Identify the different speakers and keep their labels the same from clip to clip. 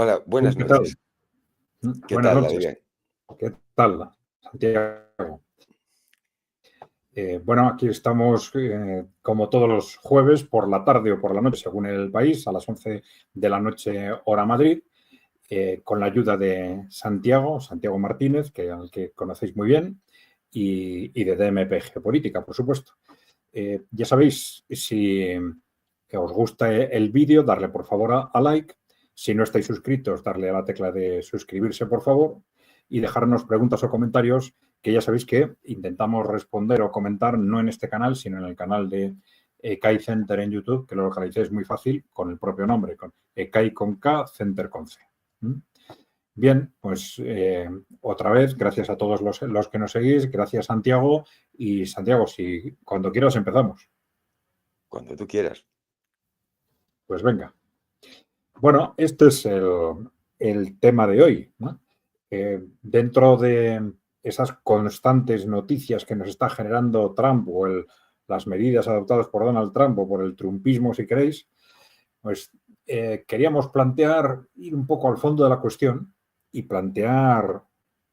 Speaker 1: Hola, buenas
Speaker 2: ¿Qué tal?
Speaker 1: noches. ¿Qué
Speaker 2: Buenas
Speaker 1: tal,
Speaker 2: noches.
Speaker 1: Adrián?
Speaker 2: ¿Qué tal, Santiago? Bueno, aquí estamos como todos los jueves por la tarde o por la noche, según el país, a las 11 de la noche hora Madrid, con la ayuda de Santiago Martínez, al que conocéis muy bien, y de DMP Geopolítica, por supuesto. Ya sabéis, si os gusta el vídeo, darle por favor a like. Si no estáis suscritos, darle a la tecla de suscribirse, por favor, y dejarnos preguntas o comentarios que ya sabéis que intentamos responder o comentar no en este canal, sino en el canal de ECAI Center en YouTube, que lo localicéis muy fácil con el propio nombre, con ECAI con K, Center con C. Bien, pues otra vez, gracias a todos los que nos seguís, gracias Santiago, y Santiago, si cuando quieras empezamos.
Speaker 1: Cuando tú quieras.
Speaker 2: Pues venga. Bueno, este es el tema de hoy, ¿no? Dentro de esas constantes noticias que nos está generando Trump o las medidas adoptadas por Donald Trump o por el trumpismo, si queréis, pues queríamos plantear, ir un poco al fondo de la cuestión y plantear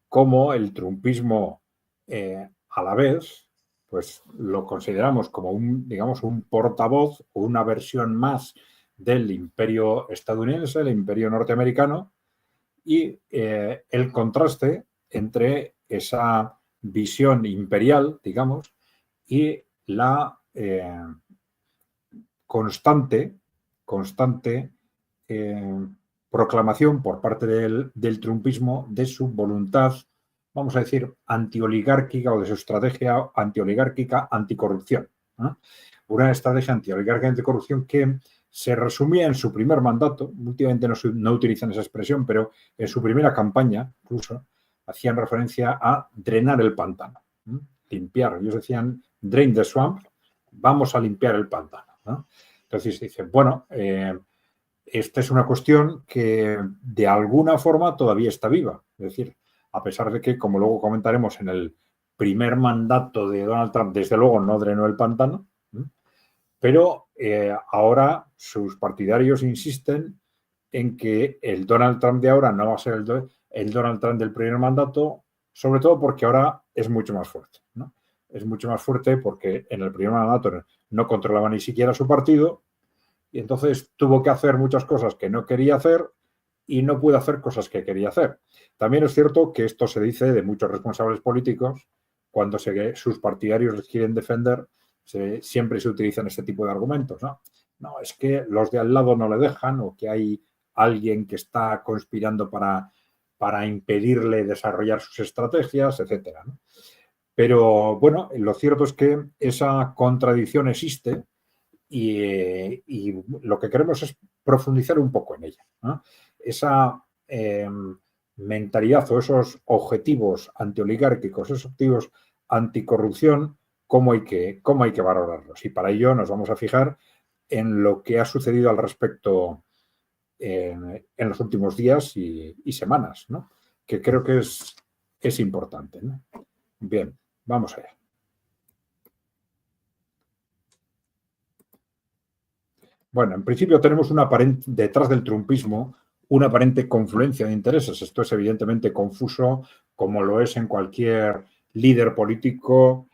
Speaker 2: cómo el trumpismo a la vez, pues lo consideramos como digamos, un portavoz o una versión más del imperio estadounidense, el imperio norteamericano, y el contraste entre esa visión imperial, digamos, y la constante eh, proclamación por parte del trumpismo de su voluntad, vamos a decir, antioligárquica o de su estrategia antioligárquica anticorrupción. ¿No? Una estrategia antioligárquica anticorrupción que se resumía en su primer mandato, últimamente no utilizan esa expresión, pero en su primera campaña, incluso, hacían referencia a drenar el pantano, ¿no? Limpiar. Ellos decían, drain the swamp, vamos a limpiar el pantano, ¿no? Entonces dicen, bueno, esta es una cuestión que de alguna forma todavía está viva. Es decir, a pesar de que, como luego comentaremos, en el primer mandato de Donald Trump, desde luego no drenó el pantano, pero ahora sus partidarios insisten en que el Donald Trump de ahora no va a ser el Donald Trump del primer mandato, sobre todo porque ahora es mucho más fuerte, ¿no? Es mucho más fuerte porque en el primer mandato no controlaba ni siquiera su partido y entonces tuvo que hacer muchas cosas que no quería hacer y no puede hacer cosas que quería hacer. También es cierto que esto se dice de muchos responsables políticos cuando sus partidarios les quieren defender, siempre se utilizan este tipo de argumentos, ¿no? No, es que los de al lado no le dejan o que hay alguien que está conspirando para impedirle desarrollar sus estrategias, etcétera, ¿no? Pero bueno, lo cierto es que esa contradicción existe y lo que queremos es profundizar un poco en ella, ¿no? Esa mentalidad o esos objetivos antioligárquicos, esos objetivos anticorrupción, cómo hay que valorarlos. Y para ello nos vamos a fijar en lo que ha sucedido al respecto en los últimos días y semanas, ¿no? Que creo que es importante, ¿no? Bien, vamos allá. Bueno, en principio tenemos detrás del trumpismo una aparente confluencia de intereses. Esto es evidentemente confuso, como lo es en cualquier líder político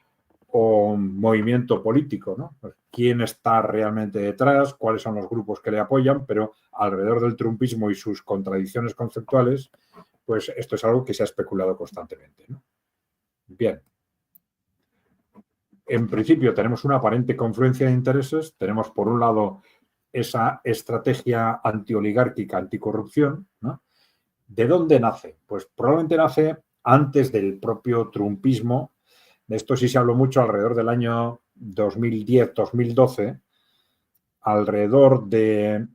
Speaker 2: o movimiento político, ¿no? ¿Quién está realmente detrás? ¿Cuáles son los grupos que le apoyan? Pero alrededor del trumpismo y sus contradicciones conceptuales, pues esto es algo que se ha especulado constantemente, ¿no? Bien. En principio tenemos una aparente confluencia de intereses. Tenemos, por un lado, esa estrategia antioligárquica, anticorrupción, ¿no? ¿De dónde nace? Pues probablemente nace antes del propio trumpismo. De esto sí se habló mucho alrededor del año 2010-2012, alrededor de,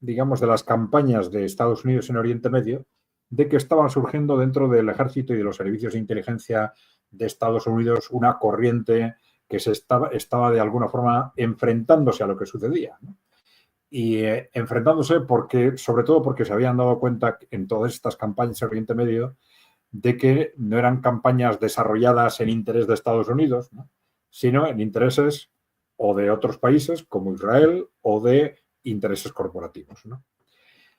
Speaker 2: digamos, de las campañas de Estados Unidos en Oriente Medio, de que estaban surgiendo dentro del ejército y de los servicios de inteligencia de Estados Unidos una corriente que estaba de alguna forma enfrentándose a lo que sucedía, ¿no? Y enfrentándose sobre todo porque se habían dado cuenta en todas estas campañas en Oriente Medio de que no eran campañas desarrolladas en interés de Estados Unidos, ¿no? Sino en intereses o de otros países como Israel o de intereses corporativos, ¿no?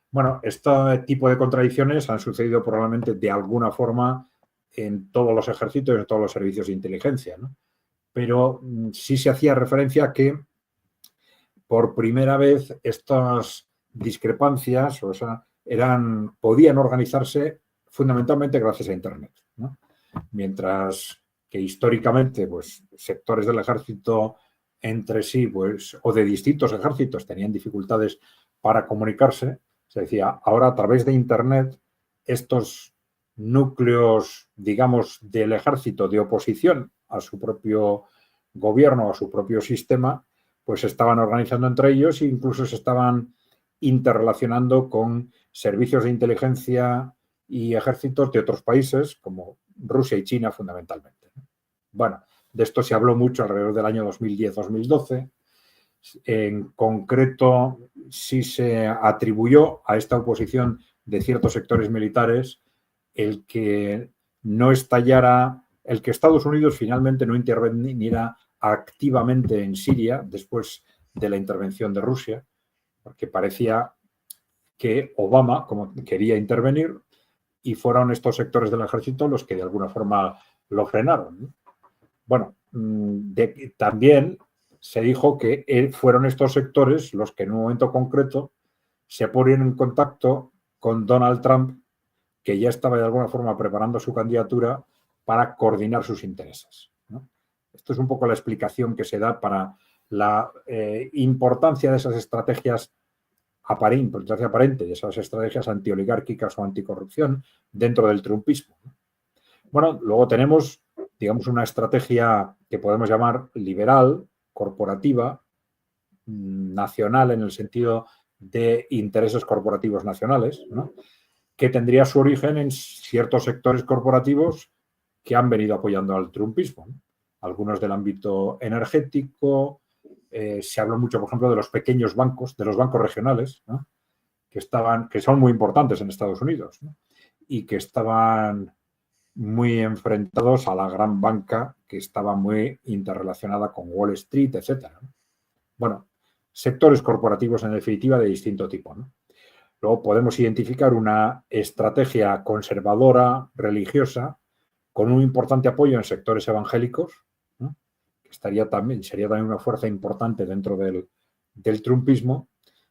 Speaker 2: Bueno, este tipo de contradicciones han sucedido probablemente de alguna forma en todos los ejércitos y en todos los servicios de inteligencia, ¿no? Pero sí se hacía referencia a que por primera vez estas discrepancias podían organizarse fundamentalmente gracias a Internet, ¿no? Mientras que históricamente pues, sectores del ejército entre sí pues, o de distintos ejércitos tenían dificultades para comunicarse, se decía, ahora a través de Internet estos núcleos, digamos, del ejército de oposición a su propio gobierno, a su propio sistema, pues se estaban organizando entre ellos e incluso se estaban interrelacionando con servicios de inteligencia y ejércitos de otros países, como Rusia y China fundamentalmente. Bueno, de esto se habló mucho alrededor del año 2010-2012. En concreto, sí se atribuyó a esta oposición de ciertos sectores militares el que no estallara, el que Estados Unidos finalmente no interviniera activamente en Siria después de la intervención de Rusia, porque parecía que Obama, como quería intervenir, y fueron estos sectores del ejército los que de alguna forma lo frenaron. Bueno, también se dijo que fueron estos sectores los que en un momento concreto se ponen en contacto con Donald Trump, que ya estaba de alguna forma preparando su candidatura para coordinar sus intereses, ¿no? Esto es un poco la explicación que se da para la importancia de esas estrategias aparente, de esas estrategias antioligárquicas o anticorrupción dentro del trumpismo. Bueno, luego tenemos, digamos, una estrategia que podemos llamar liberal, corporativa, nacional en el sentido de intereses corporativos nacionales, ¿no? Que tendría su origen en ciertos sectores corporativos que han venido apoyando al trumpismo, ¿no? Algunos del ámbito energético, se habló mucho, por ejemplo, de los pequeños bancos, de los bancos regionales, ¿no? que son muy importantes en Estados Unidos, ¿no? Y que estaban muy enfrentados a la gran banca que estaba muy interrelacionada con Wall Street, etcétera, ¿no? Bueno, sectores corporativos en definitiva de distinto tipo, ¿no? Luego podemos identificar una estrategia conservadora, religiosa, con un importante apoyo en sectores evangélicos, ¿no? Que sería también una fuerza importante dentro del trumpismo.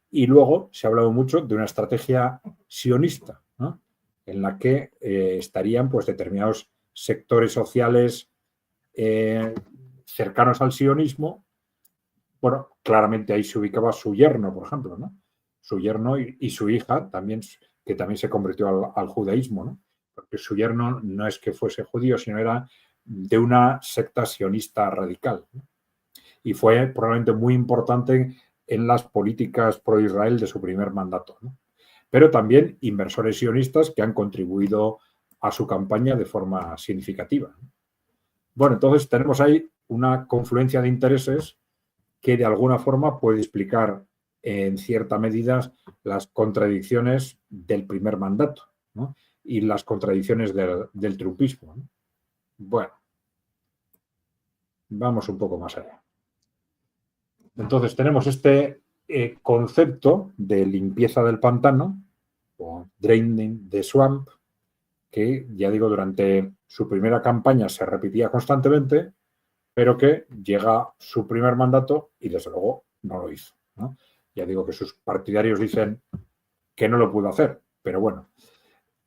Speaker 2: Y luego se ha hablado mucho de una estrategia sionista, ¿no? En la que estarían pues, determinados sectores sociales cercanos al sionismo. Bueno, claramente ahí se ubicaba su yerno, por ejemplo, ¿no? Su yerno y su hija también, que también se convirtió al judaísmo, ¿no? Porque su yerno no es que fuese judío, sino era de una secta sionista radical, ¿no? Y fue probablemente muy importante en las políticas pro-Israel de su primer mandato, ¿no? Pero también inversores sionistas que han contribuido a su campaña de forma significativa, ¿no? Bueno, entonces tenemos ahí una confluencia de intereses que de alguna forma puede explicar en cierta medida las contradicciones del primer mandato, ¿no? Y las contradicciones del trumpismo, ¿no? Bueno, vamos un poco más allá. Entonces tenemos este concepto de limpieza del pantano, o draining the swamp, que ya digo, durante su primera campaña se repetía constantemente, pero que llega su primer mandato y desde luego no lo hizo, ¿no? Ya digo que sus partidarios dicen que no lo pudo hacer, pero bueno,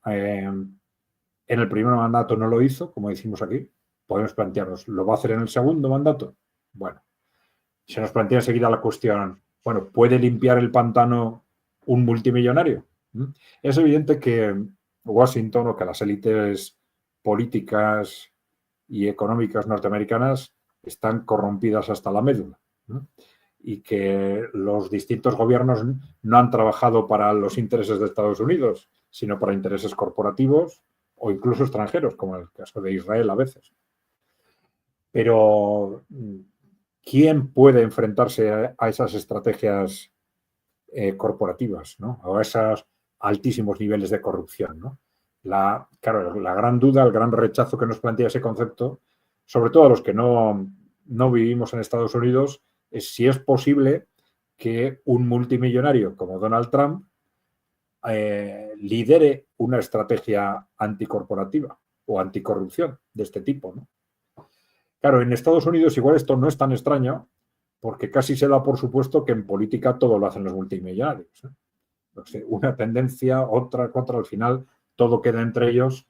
Speaker 2: en el primer mandato no lo hizo, como decimos aquí. Podemos plantearnos, ¿lo va a hacer en el segundo mandato? Bueno, se nos plantea enseguida la cuestión, bueno, ¿puede limpiar el pantano un multimillonario? Es evidente que Washington o que las élites políticas y económicas norteamericanas están corrompidas hasta la médula, ¿no? Y que los distintos gobiernos no han trabajado para los intereses de Estados Unidos, sino para intereses corporativos o incluso extranjeros, como en el caso de Israel a veces. Pero ¿quién puede enfrentarse a esas estrategias corporativas, ¿no? O a esos altísimos niveles de corrupción, ¿no? Claro, la gran duda, el gran rechazo que nos plantea ese concepto, sobre todo a los que no vivimos en Estados Unidos, es si es posible que un multimillonario como Donald Trump lidere una estrategia anticorporativa o anticorrupción de este tipo, ¿no? Claro, en Estados Unidos igual esto no es tan extraño porque casi se da por supuesto que en política todo lo hacen los multimillonarios, ¿eh? Una tendencia, otra, al final todo queda entre ellos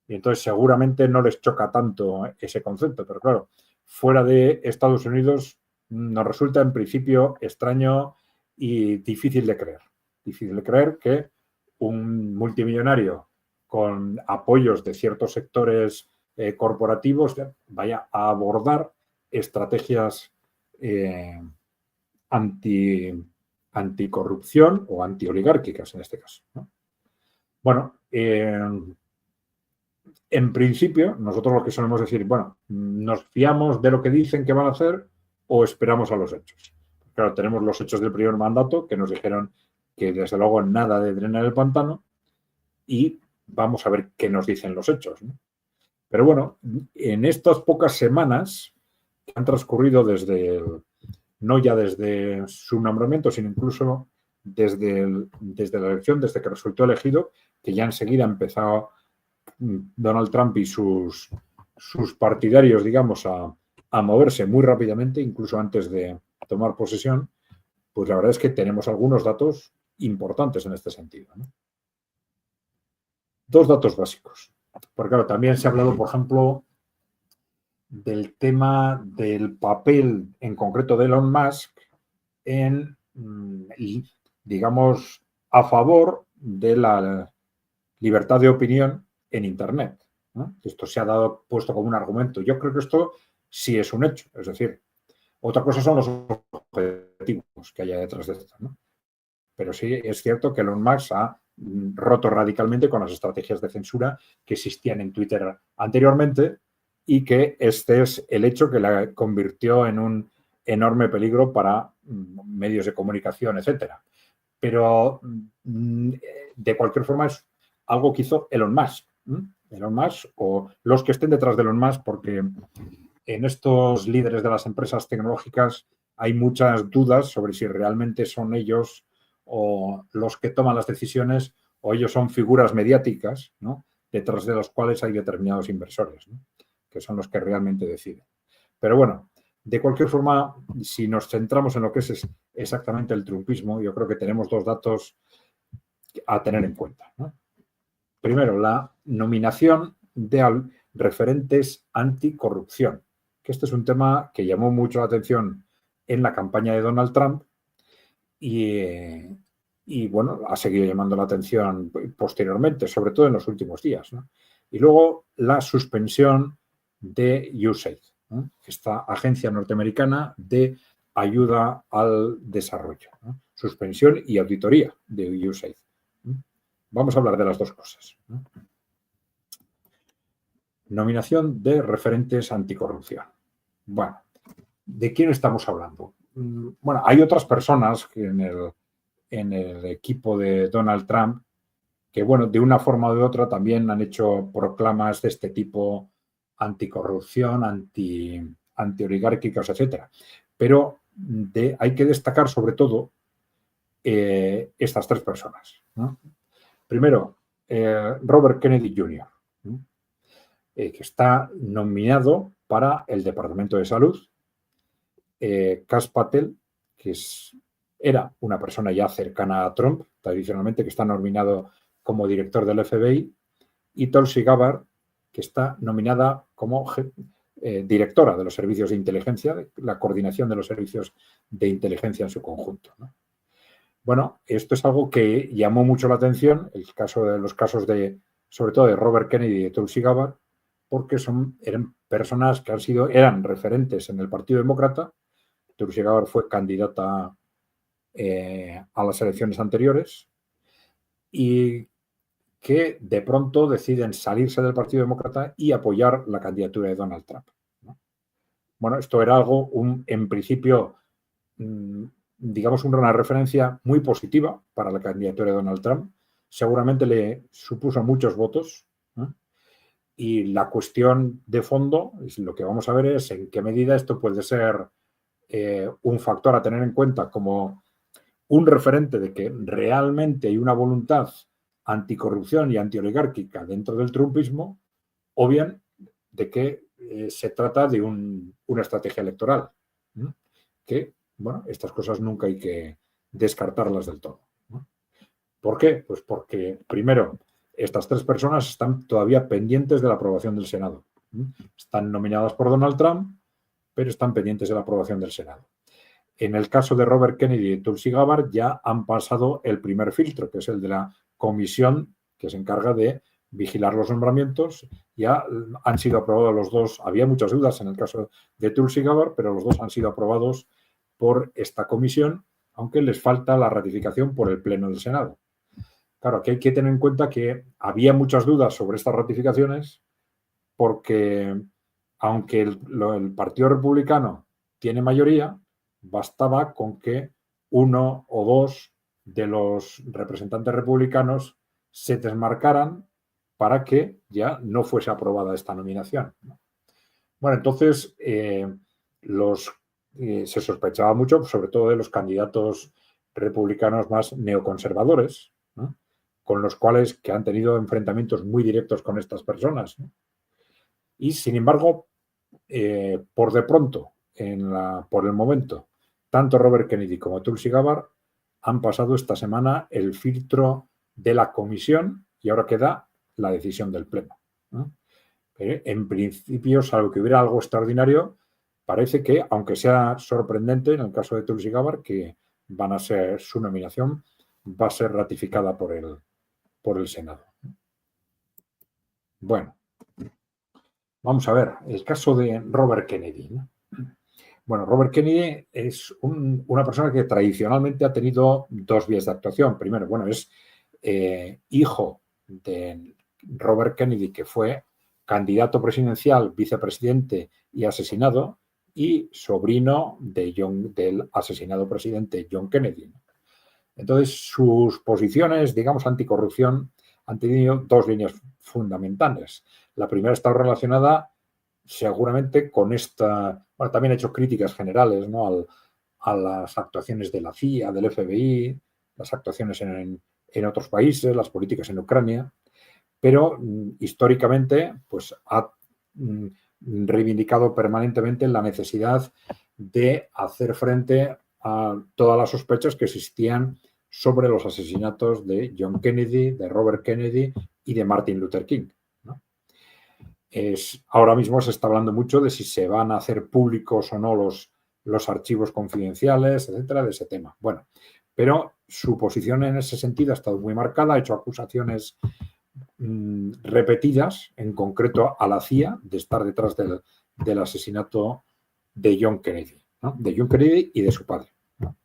Speaker 2: y entonces seguramente no les choca tanto ese concepto, pero claro, fuera de Estados Unidos nos resulta en principio extraño y difícil de creer. Difícil de creer que un multimillonario con apoyos de ciertos sectores corporativos vaya a abordar estrategias anticorrupción o antioligárquicas en este caso, ¿no? Bueno, en principio, nosotros lo que solemos decir, bueno, ¿nos fiamos de lo que dicen que van a hacer o esperamos a los hechos? Claro, tenemos los hechos del primer mandato que nos dijeron que desde luego nada de drenar el pantano y vamos a ver qué nos dicen los hechos, ¿no? Pero bueno, en estas pocas semanas que han transcurrido no ya desde su nombramiento, sino incluso desde la elección, desde que resultó elegido, que ya enseguida empezó Donald Trump y sus partidarios, digamos, a moverse muy rápidamente, incluso antes de tomar posesión, pues la verdad es que tenemos algunos datos importantes en este sentido, ¿no? Dos datos básicos. Porque claro, también se ha hablado, por ejemplo, del tema del papel en concreto de Elon Musk en, digamos, a favor de la libertad de opinión en Internet, ¿no? Esto se ha puesto como un argumento. Yo creo que esto sí es un hecho. Es decir, otra cosa son los objetivos que haya detrás de esto, ¿no? Pero sí es cierto que Elon Musk ha roto radicalmente con las estrategias de censura que existían en Twitter anteriormente y que este es el hecho que la convirtió en un enorme peligro para medios de comunicación, etcétera. Pero de cualquier forma es algo que hizo Elon Musk. Elon Musk o los que estén detrás de Elon Musk, porque en estos líderes de las empresas tecnológicas hay muchas dudas sobre si realmente son ellos o los que toman las decisiones o ellos son figuras mediáticas, ¿no?, detrás de las cuales hay determinados inversores, ¿no?, que son los que realmente deciden. Pero bueno, de cualquier forma, si nos centramos en lo que es exactamente el trumpismo, yo creo que tenemos dos datos a tener en cuenta, ¿no? Primero, la nominación de referentes anticorrupción, que este es un tema que llamó mucho la atención en la campaña de Donald Trump y bueno, ha seguido llamando la atención posteriormente, sobre todo en los últimos días, ¿no? Y luego la suspensión de USAID, ¿no?, esta agencia norteamericana de ayuda al desarrollo, ¿no?, suspensión y auditoría de USAID. Vamos a hablar de las dos cosas, ¿no? Nominación de referentes anticorrupción. Bueno, ¿de quién estamos hablando? Bueno, hay otras personas que en el equipo de Donald Trump que, bueno, de una forma u otra también han hecho proclamas de este tipo anticorrupción, antioligárquicas, etcétera. Pero hay que destacar sobre todo estas tres personas, ¿no? Primero, Robert Kennedy Jr., que está nominado para el Departamento de Salud. Kash Patel, que era una persona ya cercana a Trump, tradicionalmente, que está nominado como director del FBI, y Tulsi Gabbard, que está nominada como directora de los servicios de inteligencia, la coordinación de los servicios de inteligencia en su conjunto, ¿no? Bueno, esto es algo que llamó mucho la atención, los casos sobre todo de Robert Kennedy y de Tulsi Gabbard, porque eran personas que eran referentes en el Partido Demócrata. Tulsi Gabbard fue candidata a las elecciones anteriores y que de pronto deciden salirse del Partido Demócrata y apoyar la candidatura de Donald Trump, ¿no? Bueno, esto era algo, en principio, digamos, una referencia muy positiva para la candidatura de Donald Trump. Seguramente le supuso muchos votos, ¿no? Y la cuestión de fondo, lo que vamos a ver es en qué medida esto puede ser un factor a tener en cuenta como un referente de que realmente hay una voluntad anticorrupción y antioligárquica dentro del trumpismo, o bien de que se trata de una estrategia electoral, ¿no? Que, bueno, estas cosas nunca hay que descartarlas del todo, ¿no? ¿Por qué? Pues porque, primero, estas tres personas están todavía pendientes de la aprobación del Senado. Están nominadas por Donald Trump, pero están pendientes de la aprobación del Senado. En el caso de Robert Kennedy y Tulsi Gabbard ya han pasado el primer filtro, que es el de la comisión que se encarga de vigilar los nombramientos. Ya han sido aprobados los dos. Había muchas dudas en el caso de Tulsi Gabbard, pero los dos han sido aprobados por esta comisión, aunque les falta la ratificación por el Pleno del Senado. Claro, aquí hay que tener en cuenta que había muchas dudas sobre estas ratificaciones porque, aunque el Partido Republicano tiene mayoría, bastaba con que uno o dos de los representantes republicanos se desmarcaran para que ya no fuese aprobada esta nominación. Bueno, entonces se sospechaba mucho, sobre todo de los candidatos republicanos más neoconservadores, ¿no? Con los cuales que han tenido enfrentamientos muy directos con estas personas, ¿no? Y sin embargo, por de pronto, por el momento, tanto Robert Kennedy como Tulsi Gabbard han pasado esta semana el filtro de la comisión y ahora queda la decisión del Pleno, ¿no? En principio, salvo que hubiera algo extraordinario, parece que, aunque sea sorprendente en el caso de Tulsi Gabbard, que su nominación va a ser ratificada por el Senado. Bueno, vamos a ver, el caso de Robert Kennedy, ¿no? Bueno, Robert Kennedy es una persona que tradicionalmente ha tenido dos vías de actuación. Primero, bueno, es hijo de Robert Kennedy, que fue candidato presidencial, vicepresidente y asesinado, y sobrino del asesinado presidente John Kennedy. Entonces, sus posiciones, digamos, anticorrupción, han tenido dos líneas fundamentales. La primera está relacionada seguramente con esta... Bueno, también ha hecho críticas generales, ¿no?, a las actuaciones de la CIA, del FBI, las actuaciones en otros países, las políticas en Ucrania, pero históricamente pues, ha reivindicado permanentemente la necesidad de hacer frente a todas las sospechas que existían sobre los asesinatos de John Kennedy, de Robert Kennedy y de Martin Luther King, ¿no? Ahora mismo se está hablando mucho de si se van a hacer públicos o no los archivos confidenciales, etcétera, de ese tema. Bueno, pero su posición en ese sentido ha estado muy marcada, ha hecho acusaciones repetidas, en concreto a la CIA, de estar detrás del asesinato de John Kennedy, ¿no?, de John Kennedy y de su padre, ¿no?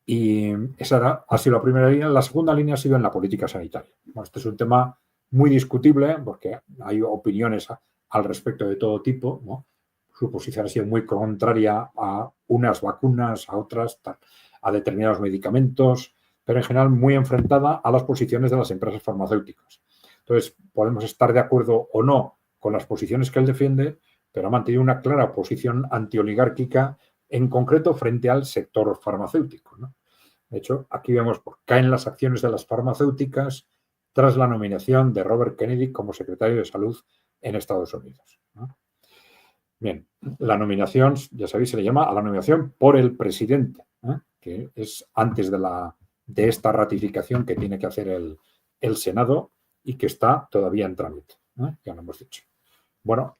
Speaker 2: Y esa ha sido la primera línea. La segunda línea ha sido en la política sanitaria. Bueno, este es un tema muy discutible porque hay opiniones al respecto de todo tipo, ¿no? Su posición ha sido muy contraria a unas vacunas, a otras, a determinados medicamentos, pero en general muy enfrentada a las posiciones de las empresas farmacéuticas. Entonces, podemos estar de acuerdo o no con las posiciones que él defiende, pero ha mantenido una clara posición antioligárquica, en concreto frente al sector farmacéutico, ¿no? De hecho, aquí vemos que caen las acciones de las farmacéuticas tras la nominación de Robert Kennedy como secretario de Salud en Estados Unidos, ¿no? Bien, la nominación, ya sabéis, se le llama a la nominación por el presidente, ¿eh?, que es antes de esta ratificación que tiene que hacer el Senado y que está todavía en trámite, ¿eh? Ya lo hemos dicho. Bueno,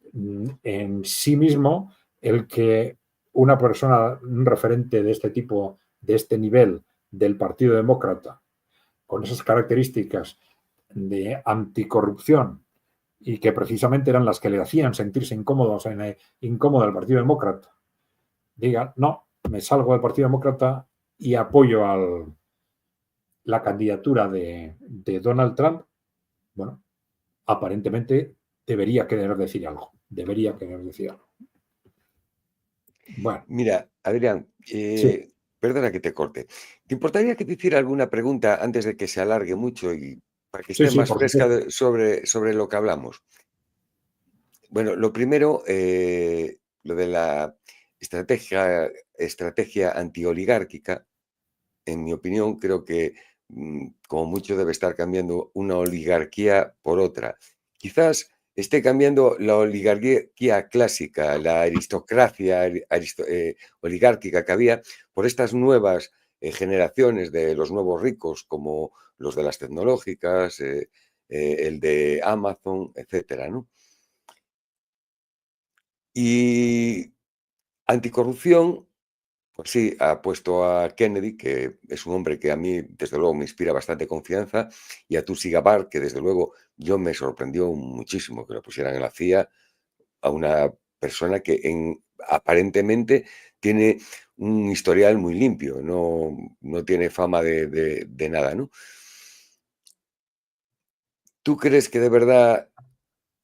Speaker 2: en sí mismo, el que una persona, un referente de este tipo, de este nivel del Partido Demócrata, con esas características de anticorrupción y que precisamente eran las que le hacían sentirse incómodo al Partido Demócrata, diga, no, me salgo del Partido Demócrata y apoyo la candidatura de Donald Trump, bueno, aparentemente debería querer decir algo. Bueno.
Speaker 1: Mira, Adrián,
Speaker 2: Sí.
Speaker 1: perdona que te corte. ¿Te importaría que te hiciera alguna pregunta antes de que se alargue mucho y para que esté
Speaker 2: Sí,
Speaker 1: más
Speaker 2: por
Speaker 1: fresca
Speaker 2: supuesto.
Speaker 1: sobre lo que hablamos? Bueno, lo primero, lo de la estrategia antioligárquica, en mi opinión, creo que como mucho debe estar cambiando una oligarquía por otra. Quizás esté cambiando la oligarquía clásica, la aristocracia oligárquica que había, por estas nuevas generaciones de los nuevos ricos, como los de las tecnológicas, el de Amazon, etcétera, ¿no? Y anticorrupción, pues sí, ha puesto a Kennedy, que es un hombre que a mí, desde luego, me inspira bastante confianza, y a Tulsi Gabbard, que desde luego yo me sorprendió muchísimo que lo pusieran en la CIA, a una persona que aparentemente tiene un historial muy limpio, no tiene fama de nada, ¿no? ¿Tú crees que de verdad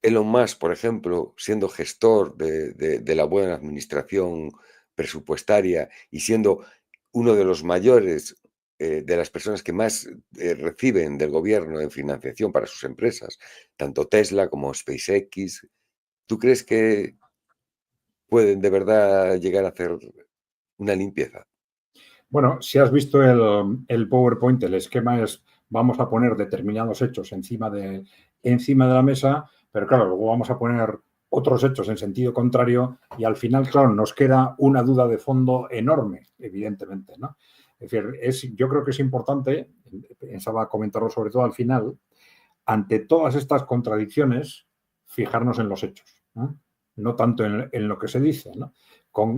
Speaker 1: Elon Musk, por ejemplo, siendo gestor de la buena administración presupuestaria y siendo uno de los mayores, de las personas que más reciben del gobierno en financiación para sus empresas, tanto Tesla como SpaceX, ¿tú crees que pueden de verdad llegar a hacer una limpieza?
Speaker 2: Bueno, si has visto el PowerPoint, el esquema es, vamos a poner determinados hechos encima de la mesa, pero claro, luego vamos a poner otros hechos en sentido contrario y al final, claro, nos queda una duda de fondo enorme, evidentemente, ¿no? Es decir, yo creo que es importante, pensaba comentarlo sobre todo al final, ante todas estas contradicciones, fijarnos en los hechos, ¿no? No tanto en lo que se dice, ¿no?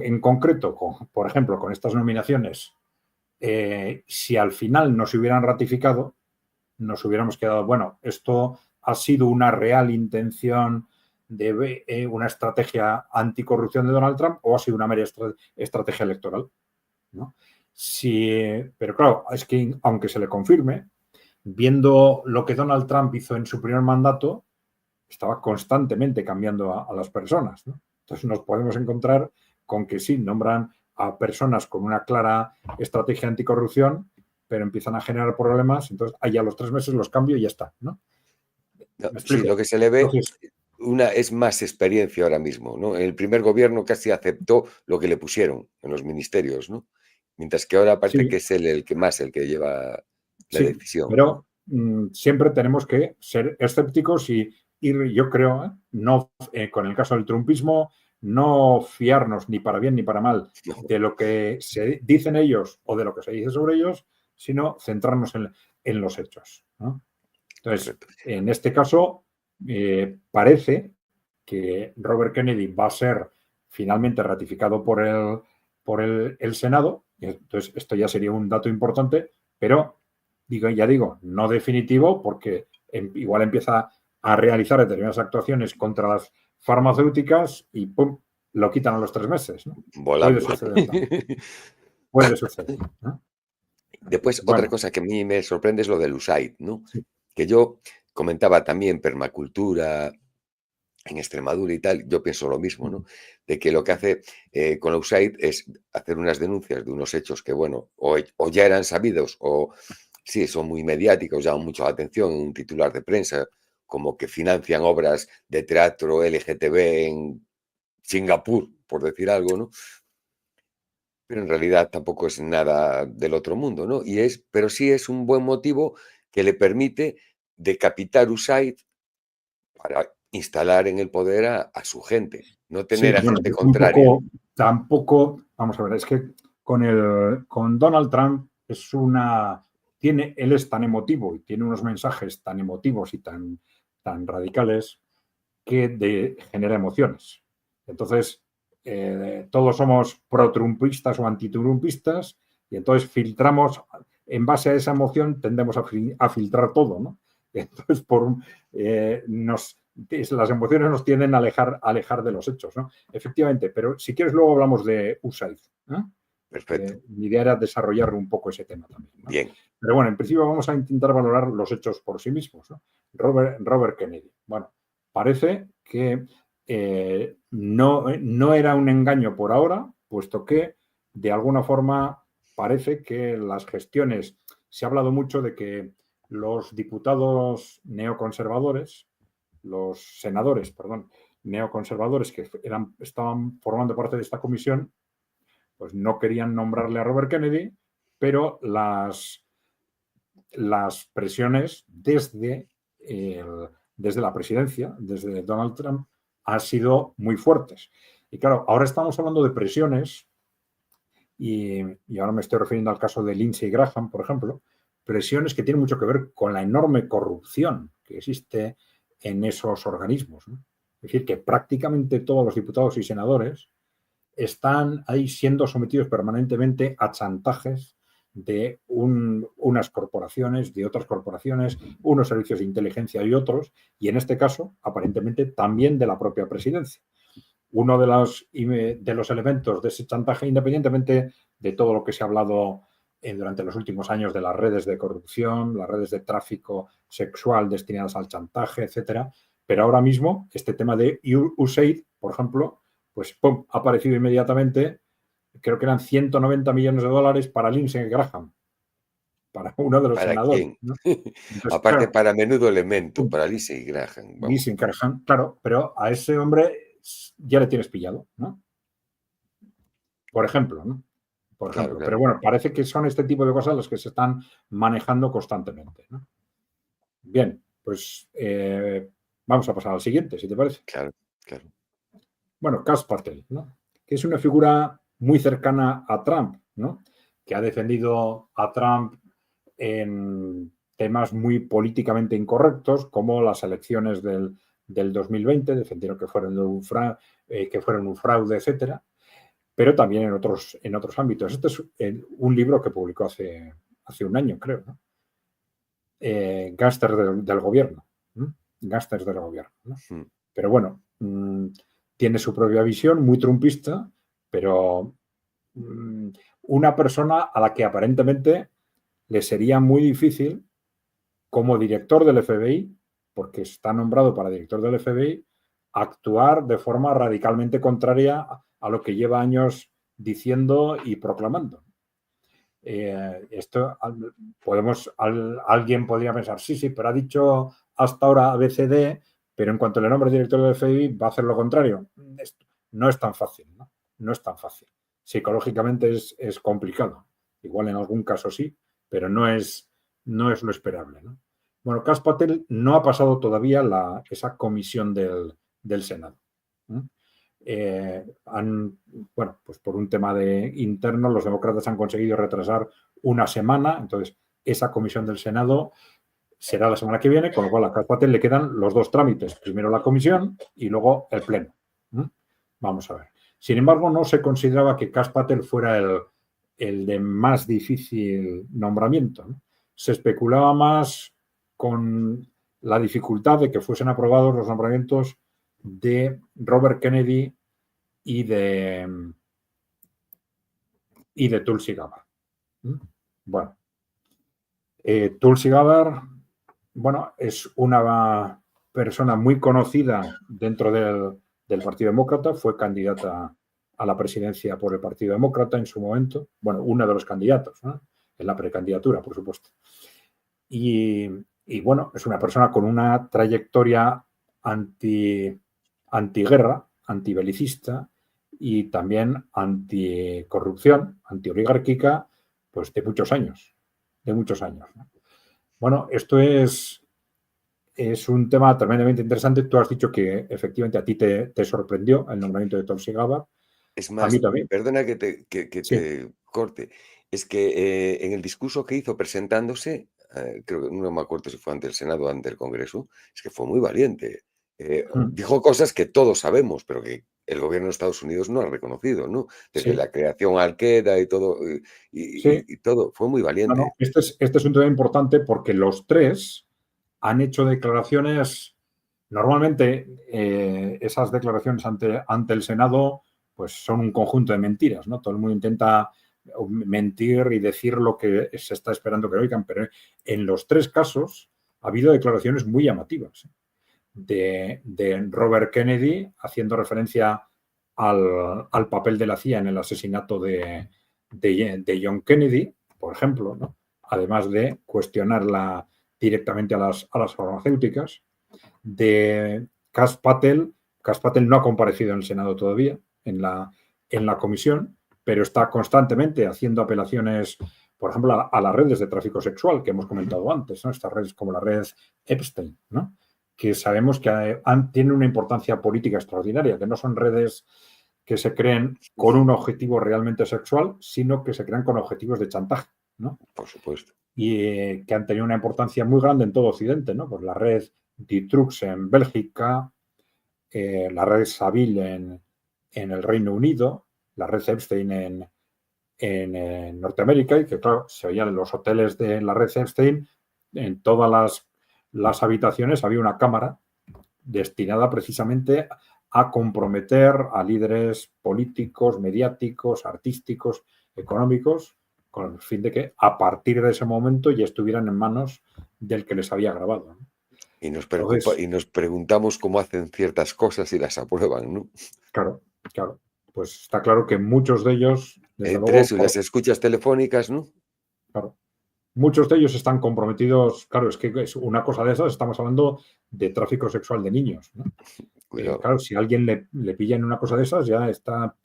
Speaker 2: En concreto, por ejemplo, con estas nominaciones, si al final nos hubieran ratificado, nos hubiéramos quedado, bueno, esto ha sido una real intención de una estrategia anticorrupción de Donald Trump o ha sido una mera estrategia electoral, ¿no? Pero claro, es que aunque se le confirme, viendo lo que Donald Trump hizo en su primer mandato, estaba constantemente cambiando a las personas, ¿no? Entonces nos podemos encontrar con que sí, nombran a personas con una clara estrategia anticorrupción, pero empiezan a generar problemas, entonces ahí a los 3 meses los cambio y ya está, ¿no?
Speaker 1: No,
Speaker 2: ¿Me
Speaker 1: sí, lo
Speaker 2: explico?
Speaker 1: que se le ve
Speaker 2: Entonces,
Speaker 1: es más experiencia ahora mismo, ¿no? El primer gobierno casi aceptó lo que le pusieron en los ministerios, ¿no? Mientras que ahora parece que
Speaker 2: sí,
Speaker 1: es él el que lleva la
Speaker 2: sí,
Speaker 1: decisión.
Speaker 2: pero siempre tenemos que ser escépticos y ir, yo creo, no con el caso del trumpismo, no fiarnos ni para bien ni para mal
Speaker 1: No,
Speaker 2: de lo que se dicen ellos o de lo que se dice sobre ellos, sino centrarnos en los hechos, ¿no? Entonces,
Speaker 1: correcto.
Speaker 2: en este caso, parece que Robert Kennedy va a ser finalmente ratificado por el Senado. Entonces, esto ya sería un dato importante, pero ya digo, no definitivo, porque igual empieza a realizar determinadas actuaciones contra las farmacéuticas y ¡pum! Lo quitan a los 3 meses, ¿no? Puede
Speaker 1: Volando.
Speaker 2: suceder también. Puede suceder, ¿no?
Speaker 1: Después, otra
Speaker 2: Bueno,
Speaker 1: cosa que a mí me sorprende es lo del USAID, ¿no?
Speaker 2: sí,
Speaker 1: Que yo comentaba también permacultura en Extremadura y tal, yo pienso lo mismo, ¿no? De que lo que hace con la USAID es hacer unas denuncias de unos hechos que, bueno, o ya eran sabidos o sí, son muy mediáticos, llaman mucho la atención en un titular de prensa, como que financian obras de teatro LGTB en Singapur, por decir algo, ¿no? Pero en realidad tampoco es nada del otro mundo, ¿no? Pero sí es un buen motivo que le permite decapitar USAID para instalar en el poder a su gente, no
Speaker 2: sí,
Speaker 1: tener a
Speaker 2: bueno,
Speaker 1: gente
Speaker 2: yo
Speaker 1: contraria.
Speaker 2: tampoco, vamos a ver, es que con Donald Trump él es tan emotivo y tiene unos mensajes tan emotivos y tan radicales que genera emociones. Entonces, todos somos pro-trumpistas o anti-trumpistas y entonces filtramos, en base a esa emoción tendemos a filtrar todo, ¿no? Entonces, las emociones nos tienden a alejar de los hechos, ¿no? Efectivamente, pero si quieres luego hablamos de USAID, ¿no?
Speaker 1: Perfecto.
Speaker 2: Mi idea era desarrollar un poco ese tema también, ¿no?
Speaker 1: Bien.
Speaker 2: Pero bueno, en principio vamos a intentar valorar los hechos por sí mismos, ¿no? Robert Kennedy. Bueno, parece que no era un engaño por ahora, puesto que de alguna forma parece que las gestiones, se ha hablado mucho de que los diputados neoconservadores, los senadores, perdón, neoconservadores que estaban formando parte de esta comisión, pues no querían nombrarle a Robert Kennedy, pero las presiones desde la presidencia, desde Donald Trump, han sido muy fuertes. Y claro, ahora estamos hablando de presiones, y ahora me estoy refiriendo al caso de Lindsey Graham, por ejemplo, presiones que tienen mucho que ver con la enorme corrupción que existe en esos organismos, ¿no? Es decir, que prácticamente todos los diputados y senadores están ahí siendo sometidos permanentemente a chantajes de unas corporaciones, de otras corporaciones, unos servicios de inteligencia y otros, y en este caso, aparentemente, también de la propia presidencia. Uno de los elementos de ese chantaje, independientemente de todo lo que se ha hablado durante los últimos años de las redes de corrupción, las redes de tráfico sexual destinadas al chantaje, etcétera, pero ahora mismo este tema de USAID, por ejemplo, pues ¡pum!, ha aparecido inmediatamente, creo que eran 190 millones de dólares para Lindsey Graham, para uno de los
Speaker 1: ¿Para
Speaker 2: senadores,
Speaker 1: quién?
Speaker 2: ¿no? Entonces,
Speaker 1: Aparte,
Speaker 2: claro,
Speaker 1: para menudo elemento, para Lindsey Graham, vamos.
Speaker 2: Lindsey Graham, claro, pero a ese hombre ya le tienes pillado, ¿no? Por ejemplo, ¿no? Por
Speaker 1: Claro,
Speaker 2: ejemplo. Pero
Speaker 1: claro.
Speaker 2: bueno, parece que son este tipo de cosas las que se están manejando constantemente, ¿no? Bien, pues vamos a pasar al siguiente, si te parece.
Speaker 1: Claro, claro.
Speaker 2: Bueno, Kash Patel, ¿no? Que es una figura muy cercana a Trump, ¿no? Que ha defendido a Trump en temas muy políticamente incorrectos, como las elecciones del 2020, defendieron que fueron un fraude, etcétera, pero también en otros ámbitos. Este es un libro que publicó hace un año, creo, ¿no? Gángsters del gobierno. ¿No? Gángsters del gobierno, ¿no? Pero bueno, tiene su propia visión, muy trumpista, pero una persona a la que aparentemente le sería muy difícil, como director del FBI, porque está nombrado para director del FBI, actuar de forma radicalmente contraria a lo que lleva años diciendo y proclamando. Esto alguien podría pensar, sí, pero ha dicho hasta ahora ABCD, pero en cuanto le nombre director del FBI va a hacer lo contrario. No es tan fácil, ¿no? No es tan fácil. Psicológicamente es complicado. Igual en algún caso sí, pero no es lo esperable, ¿no? Bueno, Kash Patel no ha pasado todavía esa comisión del Senado. Bueno, pues por un tema interno, los demócratas han conseguido retrasar una semana, entonces esa comisión del Senado será la semana que viene, con lo cual a Kash Patel le quedan los dos trámites, primero la comisión y luego el pleno. Vamos a ver. Sin embargo, no se consideraba que Kash Patel fuera el de más difícil nombramiento, ¿no? Se especulaba más con la dificultad de que fuesen aprobados los nombramientos de Robert Kennedy y de Tulsi Gabbard. Bueno, Tulsi Gabbard, bueno, es una persona muy conocida dentro del Partido Demócrata, fue candidata a la presidencia por el Partido Demócrata en su momento, bueno, uno de los candidatos, ¿no? En la precandidatura, por supuesto. Y bueno, es una persona con una trayectoria antiguerra, antibelicista y también anticorrupción, antioligárquica, pues de muchos años, ¿no? Bueno, esto es un tema tremendamente interesante. Tú has dicho que efectivamente a ti te sorprendió el nombramiento de Tulsi Gabbard.
Speaker 1: Es
Speaker 2: A mí
Speaker 1: más,
Speaker 2: también.
Speaker 1: perdona que
Speaker 2: Sí.
Speaker 1: te corte, es que en el discurso que hizo presentándose, creo que no me acuerdo si fue ante el Senado o ante el Congreso, es que fue muy valiente. Dijo cosas que todos sabemos, pero que el gobierno de Estados Unidos no ha reconocido, ¿no? Desde
Speaker 2: Sí.
Speaker 1: la creación Al-Qaeda y todo,
Speaker 2: Sí.
Speaker 1: y todo, fue muy valiente.
Speaker 2: No, este es un tema importante porque los tres han hecho declaraciones. Normalmente esas declaraciones ante el Senado pues son un conjunto de mentiras, ¿no? Todo el mundo intenta mentir y decir lo que se está esperando que oigan, pero en los tres casos ha habido declaraciones muy llamativas de Robert Kennedy haciendo referencia al papel de la CIA en el asesinato de John Kennedy, por ejemplo, ¿no? Además de cuestionarla directamente a las farmacéuticas, de Kash Patel. Kash Patel no ha comparecido en el Senado todavía, en la comisión, pero está constantemente haciendo apelaciones por ejemplo, a las redes de tráfico sexual que hemos comentado antes, ¿no? Estas redes como la red Epstein, ¿no? Que sabemos que tienen una importancia política extraordinaria, que no son redes que se creen con un objetivo realmente sexual, sino que se crean con objetivos de chantaje, ¿no?
Speaker 1: Por supuesto.
Speaker 2: Y que han tenido una importancia muy grande en todo Occidente, ¿no? Pues la red Ditrux en Bélgica, la red Saville en el Reino Unido, la red Epstein en Norteamérica, y que, claro, se veían en los hoteles de la red Epstein, en todas las habitaciones había una cámara destinada precisamente a comprometer a líderes políticos, mediáticos, artísticos, económicos, con el fin de que a partir de ese momento ya estuvieran en manos del que les había grabado.
Speaker 1: Y nos
Speaker 2: Entonces,
Speaker 1: y nos preguntamos cómo hacen ciertas cosas y las aprueban, ¿no?
Speaker 2: claro, pues está claro que muchos de ellos, desde
Speaker 1: Entre
Speaker 2: luego,
Speaker 1: eso y las escuchas telefónicas, ¿no?
Speaker 2: claro, muchos de ellos están comprometidos, claro, es que es una cosa de esas, estamos hablando de tráfico sexual de niños, ¿no?
Speaker 1: Cuidado.
Speaker 2: Claro, si a alguien le pilla en una cosa de esas, ya está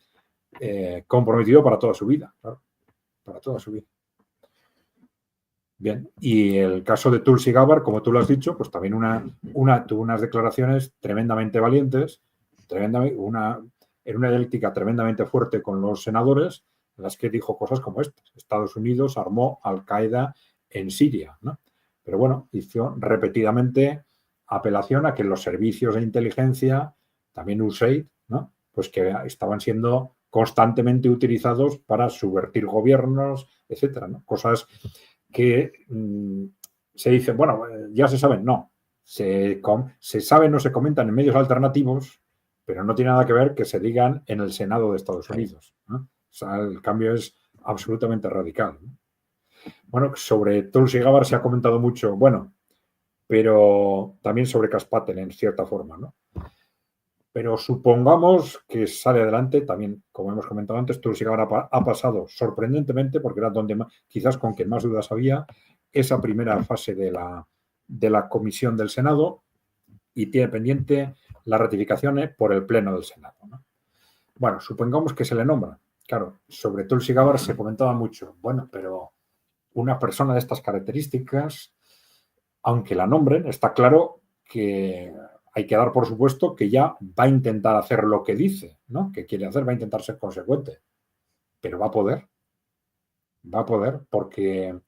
Speaker 2: comprometido para toda su vida, claro, para toda su vida. Bien, y el caso de Tulsi Gabbard, como tú lo has dicho, pues también tuvo unas declaraciones tremendamente valientes, en una dialéctica tremendamente fuerte con los senadores, en las que dijo cosas como estas. Estados Unidos armó Al-Qaeda en Siria, ¿no? Pero bueno, hizo repetidamente apelación a que los servicios de inteligencia, también USAID, ¿no? Pues que estaban siendo constantemente utilizados para subvertir gobiernos, etcétera, ¿no? Cosas que se dice, bueno, ya se saben, no. Se sabe, no se comentan en medios alternativos, pero no tiene nada que ver que se digan en el Senado de Estados
Speaker 1: Claro.
Speaker 2: Unidos, ¿no? O sea, el cambio es absolutamente radical, ¿no? Bueno, sobre Tulsi Gabbard se ha comentado mucho, bueno, pero también sobre Kaspaten en cierta forma, ¿no? Pero supongamos que sale adelante, también, como hemos comentado antes, Tulsi Gabbard ha pasado sorprendentemente, porque era donde quizás con quien más dudas había, esa primera fase de la comisión del Senado y tiene pendiente la ratificación por el Pleno del Senado, ¿no? Bueno, supongamos que se le nombra. Claro, sobre Tulsi Gabbard se comentaba mucho. Bueno, pero una persona de estas características, aunque la nombren, está claro que hay que dar por supuesto que ya va a intentar hacer lo que dice, ¿no? Que quiere hacer, va a intentar ser consecuente. Pero va a poder, porque,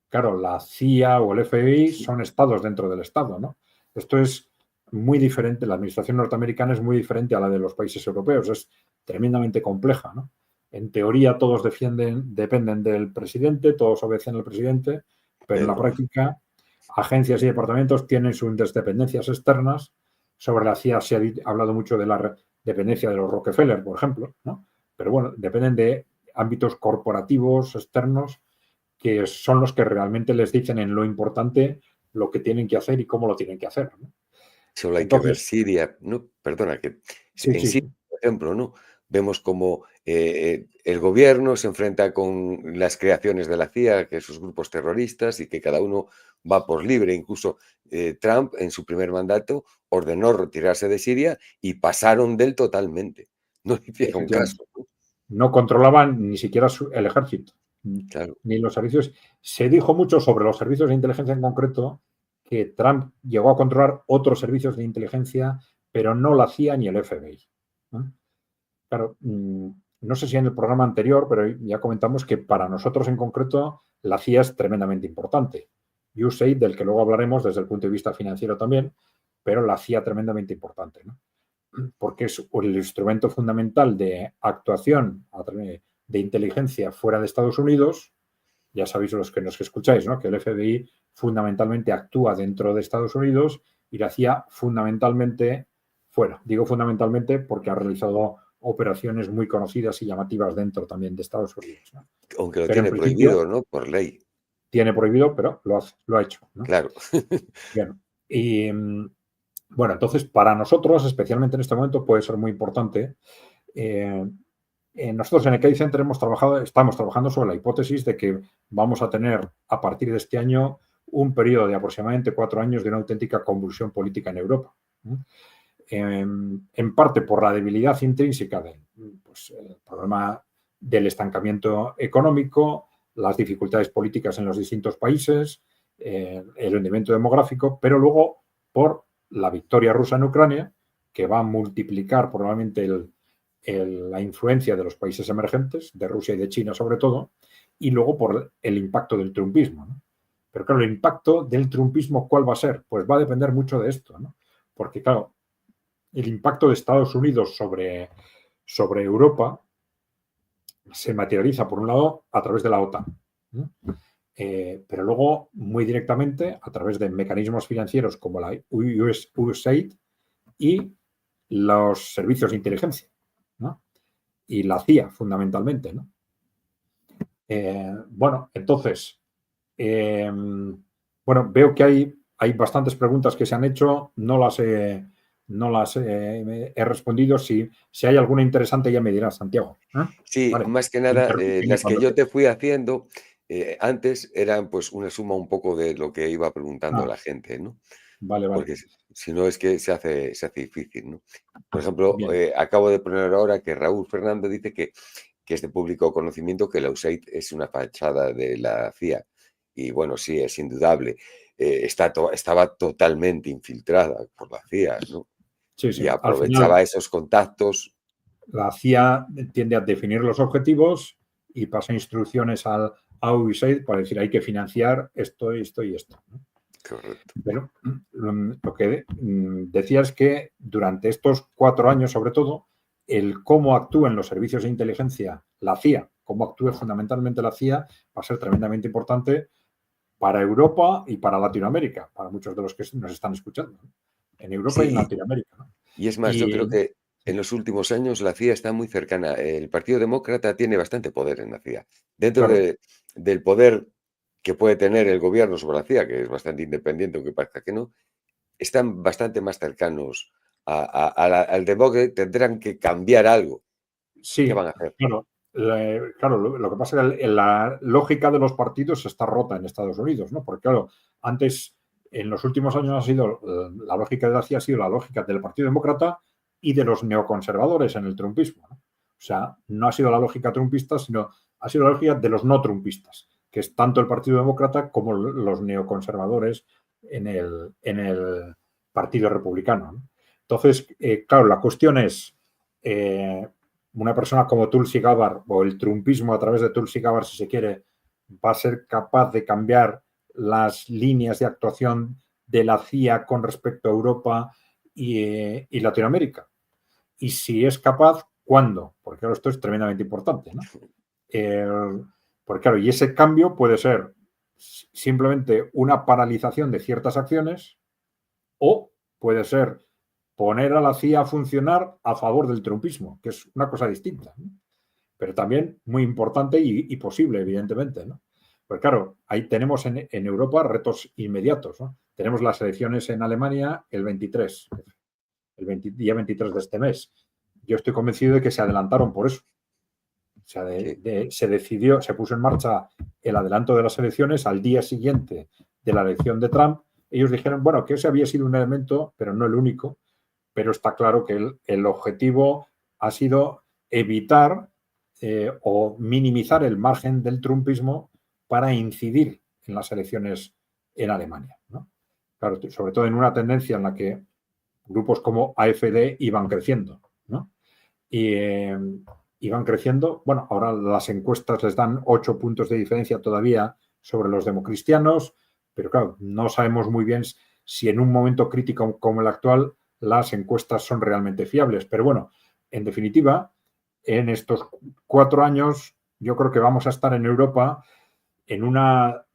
Speaker 2: claro, la CIA o el FBI son estados dentro del Estado, ¿no? Esto es muy diferente, la administración norteamericana es muy diferente a la de los países europeos, es tremendamente compleja, ¿no? En teoría todos dependen del presidente, todos obedecen al presidente, pero en la
Speaker 1: Pero
Speaker 2: práctica agencias y departamentos tienen sus dependencias externas. Sobre la CIA se ha hablado mucho de la dependencia de los Rockefeller, por ejemplo, ¿no? Pero bueno, dependen de ámbitos corporativos externos que son los que realmente les dicen en lo importante lo que tienen que hacer y cómo lo tienen que hacer, ¿no?
Speaker 1: solo hay que ver
Speaker 2: Entonces,
Speaker 1: Siria, ¿no? Perdona, que
Speaker 2: sí,
Speaker 1: en
Speaker 2: sí,
Speaker 1: Siria,
Speaker 2: sí,
Speaker 1: por ejemplo, ¿no? Vemos cómo el gobierno se enfrenta con las creaciones de la CIA, que esos grupos terroristas, y que cada uno va por libre. Incluso Trump, en su primer mandato, ordenó retirarse de Siria y pasaron de él totalmente. No le hicieron
Speaker 2: efectivamente.
Speaker 1: caso, ¿no?
Speaker 2: No controlaban ni siquiera el ejército,
Speaker 1: Claro.
Speaker 2: ni los servicios. Se dijo mucho sobre los servicios de inteligencia en concreto, que Trump llegó a controlar otros servicios de inteligencia, pero no la CIA ni el FBI, ¿no? Claro, no sé si en el programa anterior, pero ya comentamos que para nosotros en concreto la CIA es tremendamente importante. USAID, del que luego hablaremos desde el punto de vista financiero también, pero la CIA tremendamente importante, ¿no? Porque es el instrumento fundamental de actuación de inteligencia fuera de Estados Unidos. Ya sabéis los que nos escucháis, ¿no? Que el FBI fundamentalmente actúa dentro de Estados Unidos y la CIA fundamentalmente fuera. Digo fundamentalmente porque ha realizado operaciones muy conocidas y llamativas dentro también de Estados Unidos, ¿no?
Speaker 1: Aunque lo
Speaker 2: Pero en
Speaker 1: tiene
Speaker 2: principio
Speaker 1: prohibido, ¿no? Por ley.
Speaker 2: tiene prohibido, pero lo ha hecho, ¿no?
Speaker 1: Claro.
Speaker 2: Bien. Y bueno, entonces para nosotros, especialmente en este momento, puede ser muy importante. Eh, nosotros en el Key Center estamos trabajando sobre la hipótesis de que vamos a tener a partir de este año un periodo de aproximadamente 4 años de una auténtica convulsión política en Europa. En parte por la debilidad intrínseca del problema del estancamiento económico, las dificultades políticas en los distintos países, el rendimiento demográfico, pero luego por la victoria rusa en Ucrania, que va a multiplicar probablemente la influencia de los países emergentes, de Rusia y de China sobre todo, y luego por el impacto del trumpismo, ¿no? Pero claro, el impacto del trumpismo, ¿cuál va a ser? Pues va a depender mucho de esto, ¿no? Porque claro, el impacto de Estados Unidos sobre Europa se materializa, por un lado, a través de la OTAN, ¿no? Pero luego, muy directamente, a través de mecanismos financieros como la USAID y los servicios de inteligencia, ¿no? Y la CIA, fundamentalmente, ¿no? Bueno, entonces, bueno, veo que hay bastantes preguntas que se han hecho, no las he respondido. Si hay alguna interesante, ya me dirás, Santiago.
Speaker 1: Sí,
Speaker 2: Vale.
Speaker 1: más que nada,
Speaker 2: Interrúmpeme
Speaker 1: las que
Speaker 2: cuando
Speaker 1: yo
Speaker 2: quieras.
Speaker 1: te fui haciendo antes eran pues una suma un poco de lo que iba preguntando
Speaker 2: Ah,
Speaker 1: la gente, ¿no?
Speaker 2: vale, vale.
Speaker 1: Porque si no es que se hace difícil, ¿no? Por ejemplo,
Speaker 2: Bien.
Speaker 1: acabo de poner ahora que Raúl Fernando dice que es de público conocimiento que la USAID es una fachada de la CIA. Y bueno, sí, es indudable. Estaba totalmente infiltrada por la CIA, ¿no?
Speaker 2: Sí,
Speaker 1: Y
Speaker 2: sí. Al final,
Speaker 1: aprovechaba esos contactos.
Speaker 2: la CIA tiende a definir los objetivos y pasa instrucciones a USAID para decir hay que financiar esto, esto y esto, ¿no?
Speaker 1: Correcto.
Speaker 2: Pero lo que decía es que durante estos 4 años, sobre todo, el cómo actúen los servicios de inteligencia, la CIA, cómo actúe fundamentalmente la CIA, va a ser tremendamente importante para Europa y para Latinoamérica, para muchos de los que nos están escuchando, ¿no? En Europa y en
Speaker 1: Sí,
Speaker 2: Latinoamérica, ¿no?
Speaker 1: y es más, yo creo
Speaker 2: Y
Speaker 1: que en los últimos años la CIA está muy cercana. El Partido Demócrata tiene bastante poder en la CIA. Dentro
Speaker 2: claro,
Speaker 1: del poder que puede tener el gobierno sobre la CIA, que es bastante independiente, aunque parezca que no, están bastante más cercanos al demócrata. Tendrán que cambiar algo. ¿Qué
Speaker 2: sí,
Speaker 1: van a hacer?
Speaker 2: claro. Claro, lo que pasa es que la lógica de los partidos está rota en Estados Unidos, ¿no? Porque, claro, antes, en los últimos años, la lógica de la CIA ha sido la lógica del Partido Demócrata y de los neoconservadores en el trumpismo, ¿no? O sea, no ha sido la lógica trumpista, sino ha sido la lógica de los no trumpistas, que es tanto el Partido Demócrata como los neoconservadores en el Partido Republicano, ¿no? Entonces, claro, la cuestión es, una persona como Tulsi Gabbard o el trumpismo a través de Tulsi Gabbard, si se quiere, va a ser capaz de cambiar las líneas de actuación de la CIA con respecto a Europa y Latinoamérica. Y si es capaz, ¿cuándo? Porque claro, esto es tremendamente importante, ¿no? Porque claro, y ese cambio puede ser simplemente una paralización de ciertas acciones o puede ser poner a la CIA a funcionar a favor del trumpismo, que es una cosa distinta, ¿no? Pero también muy importante y posible, evidentemente, ¿no? Pues claro, ahí tenemos en Europa retos inmediatos, ¿no? Tenemos las elecciones en Alemania el 23, día 23 de este mes. Yo estoy convencido de que se adelantaron por eso. O sea,
Speaker 1: Sí,
Speaker 2: se decidió, se puso en marcha el adelanto de las elecciones al día siguiente de la elección de Trump. Ellos dijeron, bueno, que ese había sido un elemento, pero no el único, pero está claro que el objetivo ha sido evitar o minimizar el margen del trumpismo para incidir en las elecciones en Alemania, ¿no? Claro, sobre todo en una tendencia en la que grupos como AfD iban creciendo, ¿no? Iban creciendo. Bueno, ahora las encuestas les dan 8 puntos de diferencia todavía sobre los democristianos, pero claro, no sabemos muy bien si en un momento crítico como el actual las encuestas son realmente fiables. Pero bueno, en definitiva, en estos 4 años yo creo que vamos a estar en Europa en una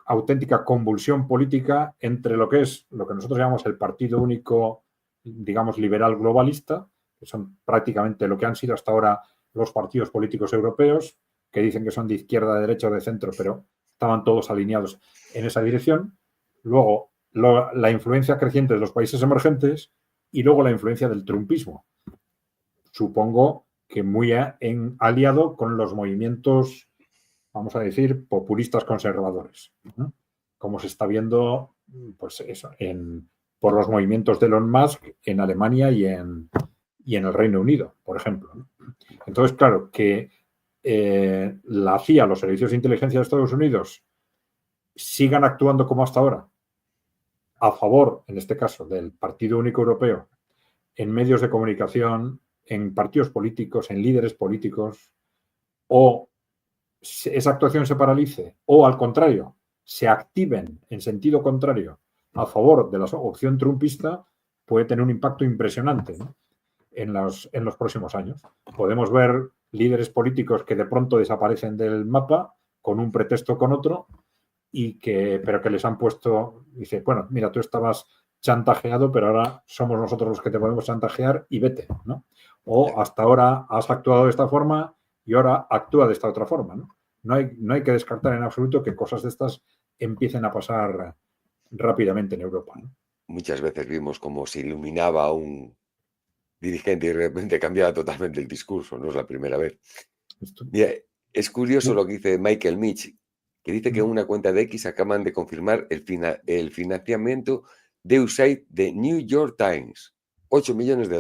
Speaker 2: auténtica convulsión política entre lo que es lo que nosotros llamamos el partido único, digamos, liberal globalista, que son prácticamente lo que han sido hasta ahora los partidos políticos europeos, que dicen que son de izquierda, de derecha o de centro, pero estaban todos alineados en esa dirección. Luego, la influencia creciente de los países emergentes y luego la influencia del trumpismo. Supongo que muy aliado con los movimientos, vamos a decir, populistas conservadores, ¿no? Como se está viendo, pues eso, por los movimientos de Elon Musk en Alemania y en el Reino Unido, por ejemplo, ¿no? Entonces, claro, que la CIA, los servicios de inteligencia de Estados Unidos, sigan actuando como hasta ahora, a favor, en este caso, del Partido Único Europeo, en medios de comunicación, en partidos políticos, en líderes políticos, o esa actuación se paralice, o al contrario, se activen en sentido contrario a favor de la opción trumpista, puede tener un impacto impresionante, ¿no? en los próximos años. Podemos ver líderes políticos que de pronto desaparecen del mapa con un pretexto o con otro, pero que les han puesto, dice, bueno, mira, tú estabas chantajeado, pero ahora somos nosotros los que te podemos chantajear y vete, ¿no? O hasta ahora has actuado de esta forma y ahora actúa de esta otra forma, ¿no? No hay que descartar en absoluto que cosas de estas empiecen a pasar rápidamente en Europa, ¿no?
Speaker 1: Muchas veces vimos cómo se iluminaba a un dirigente y de repente cambiaba totalmente el discurso, no es la primera vez. Mira, es curioso lo que dice Michael Mitch, que dice que en una cuenta de X acaban de confirmar el financiamiento de USAID de New York Times, $8 millones. A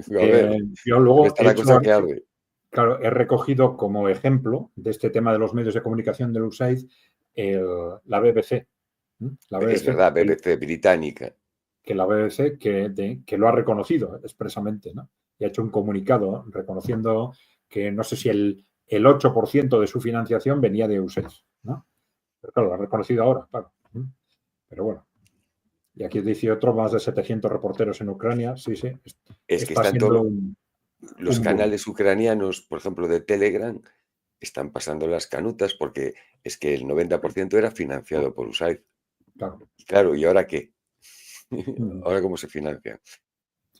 Speaker 1: ver,
Speaker 2: yo luego
Speaker 1: está la cosa que arde.
Speaker 2: Claro, he recogido como ejemplo de este tema de los medios de comunicación del USAID la BBC. La BBC,
Speaker 1: es verdad, BBC británica.
Speaker 2: Que la BBC que lo ha reconocido expresamente, ¿no? Y ha hecho un comunicado reconociendo que no sé si el 8% de su financiación venía de USAID, ¿no? Pero claro, lo ha reconocido ahora, claro. Pero bueno. Y aquí dice otro, más de 700 reporteros en Ucrania. Sí, sí.
Speaker 1: Es que
Speaker 2: Está
Speaker 1: están
Speaker 2: siendo
Speaker 1: todos los canales ucranianos, por ejemplo, de Telegram, están pasando las canutas porque es que el 90% era financiado por USAID. Claro, ¿y ahora qué? ¿Ahora cómo se financia?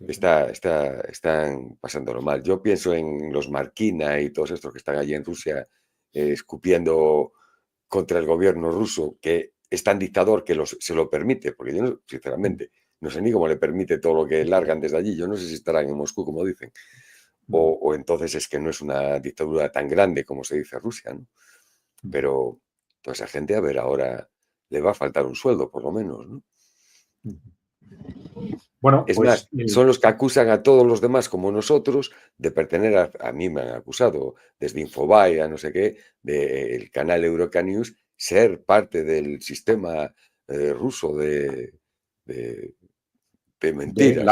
Speaker 1: Están pasándolo mal. Yo pienso en los Marquina y todos estos que están allí en Rusia escupiendo contra el gobierno ruso, que es tan dictador que se lo permite, porque yo, sinceramente, no sé ni cómo le permite todo lo que largan desde allí. Yo no sé si estarán en Moscú, como dicen. O entonces es que no es una dictadura tan grande como se dice Rusia, ¿no? Pero toda esa gente, a ver, ahora le va a faltar un sueldo, por lo menos, ¿no?
Speaker 2: Bueno,
Speaker 1: es
Speaker 2: pues,
Speaker 1: más, son los que acusan a todos los demás, como nosotros, de pertenecer a mí me han acusado, desde Infobae a no sé qué, del canal Eurocanews, ser parte del sistema ruso de mentiras.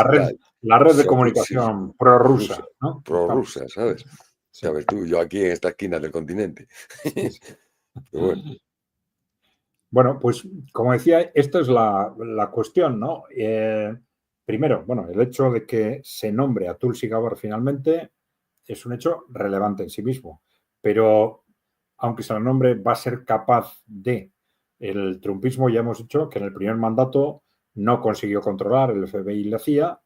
Speaker 2: La red de comunicación prorrusa, ¿no?
Speaker 1: Prorrusa, ¿sabes? Sí. Sabes tú, yo aquí en esta esquina del continente. Sí. Pero bueno.
Speaker 2: Bueno, pues como decía, esta es la cuestión, ¿no? Primero, bueno, el hecho de que se nombre a Tulsi Gabbard finalmente es un hecho relevante en sí mismo, pero aunque se la nombre, va a ser capaz de. El trumpismo, ya hemos dicho que en el primer mandato no consiguió controlar el FBI y la CIA.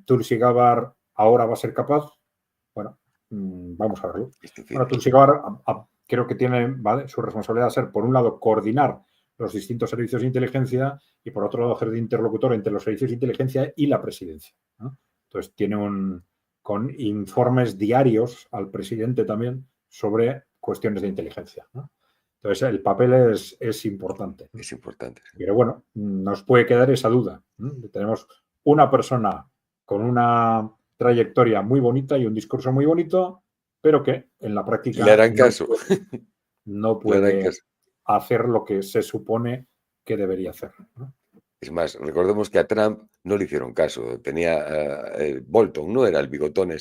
Speaker 2: Tulsi Gabbard ahora va a ser capaz. Bueno, vamos a verlo. Bueno, Tulsi Gabbard creo que tiene, ¿vale?, su responsabilidad de ser, por un lado, coordinar los distintos servicios de inteligencia y, por otro lado, hacer de interlocutor entre los servicios de inteligencia y la presidencia, ¿no? Entonces, tiene con informes diarios al presidente también sobre cuestiones de inteligencia, ¿no? Entonces, el papel es importante, ¿no?
Speaker 1: Es importante. Sí.
Speaker 2: Pero bueno, nos puede quedar esa duda, ¿no? Tenemos una persona con una trayectoria muy bonita y un discurso muy bonito, pero que en la práctica
Speaker 1: le harán caso.
Speaker 2: No puede hacer lo que se supone que debería hacer, ¿no?
Speaker 1: Es más, recordemos que a Trump no le hicieron caso. Tenía Bolton, ¿no? Era el bigotón,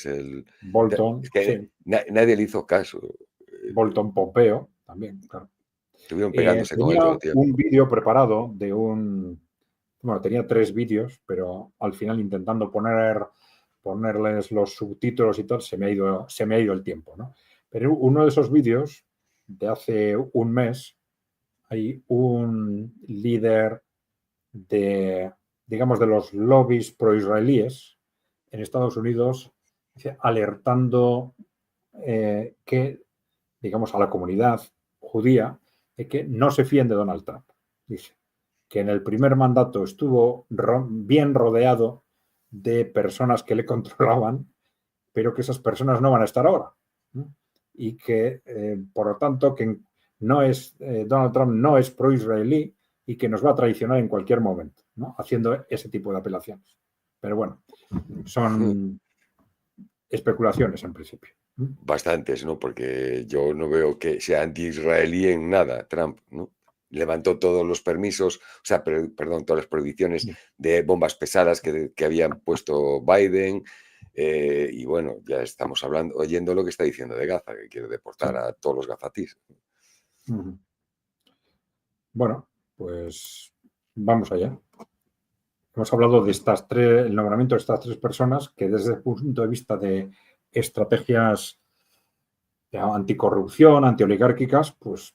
Speaker 2: Bolton,
Speaker 1: es que
Speaker 2: sí.
Speaker 1: Nadie le hizo caso.
Speaker 2: Bolton, Pompeo, también, claro.
Speaker 1: Estuvieron pegándose con él
Speaker 2: Tenía
Speaker 1: todo el tiempo.
Speaker 2: un vídeo preparado bueno, tenía 3 vídeos, pero al final intentando ponerles los subtítulos y tal, se me ha ido el tiempo, ¿no? Pero uno de esos vídeos, de hace un mes, hay un líder digamos, de los lobbies pro-israelíes en Estados Unidos, alertando digamos, a la comunidad judía de que no se fíen de Donald Trump. Dice que en el primer mandato estuvo bien rodeado de personas que le controlaban, pero que esas personas no van a estar ahora, ¿no? Y que, por lo tanto, que Donald Trump no es pro-israelí y que nos va a traicionar en cualquier momento, ¿no? Haciendo ese tipo de apelaciones. Pero bueno, son especulaciones en principio.
Speaker 1: Bastantes, ¿no? Porque yo no veo que sea anti-israelí en nada, Trump, ¿no? Levantó todos los permisos, o sea, perdón, todas las prohibiciones de bombas pesadas que habían puesto Biden. Y bueno, ya estamos oyendo lo que está diciendo de Gaza, que quiere deportar a todos los gazatíes.
Speaker 2: Bueno, pues vamos allá. Hemos hablado de el nombramiento de estas tres personas que desde el punto de vista de estrategias anticorrupción, antioligárquicas, pues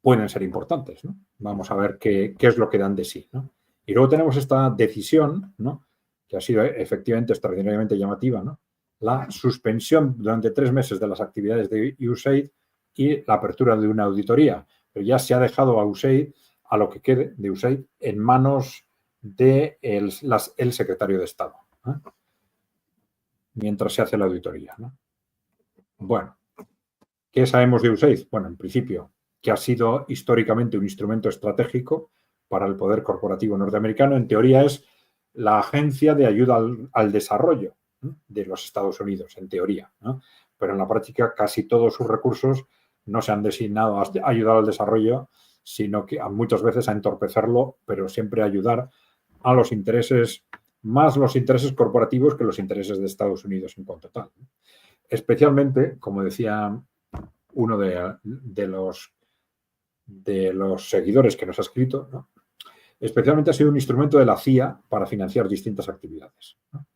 Speaker 2: pueden ser importantes, ¿no? Vamos a ver qué es lo que dan de sí, ¿no? Y luego tenemos esta decisión, ¿no?, que ha sido efectivamente extraordinariamente llamativa, ¿no?, la suspensión durante 3 meses de las actividades de USAID y la apertura de una auditoría. Pero ya se ha dejado a USAID, a lo que quede de USAID, en manos de el secretario de Estado, ¿eh?, mientras se hace la auditoría, ¿no? Bueno, ¿qué sabemos de USAID? Bueno, en principio, que ha sido históricamente un instrumento estratégico para el poder corporativo norteamericano. En teoría es la agencia de ayuda al desarrollo, ¿no?, de los Estados Unidos, en teoría, ¿no? Pero en la práctica casi todos sus recursos no se han designado a ayudar al desarrollo, sino que muchas veces a entorpecerlo, pero siempre a ayudar a los intereses, más los intereses corporativos que los intereses de Estados Unidos en cuanto tal. Especialmente, como decía uno de los seguidores que nos ha escrito, ¿no?, especialmente ha sido un instrumento de la CIA para financiar distintas actividades, ¿no?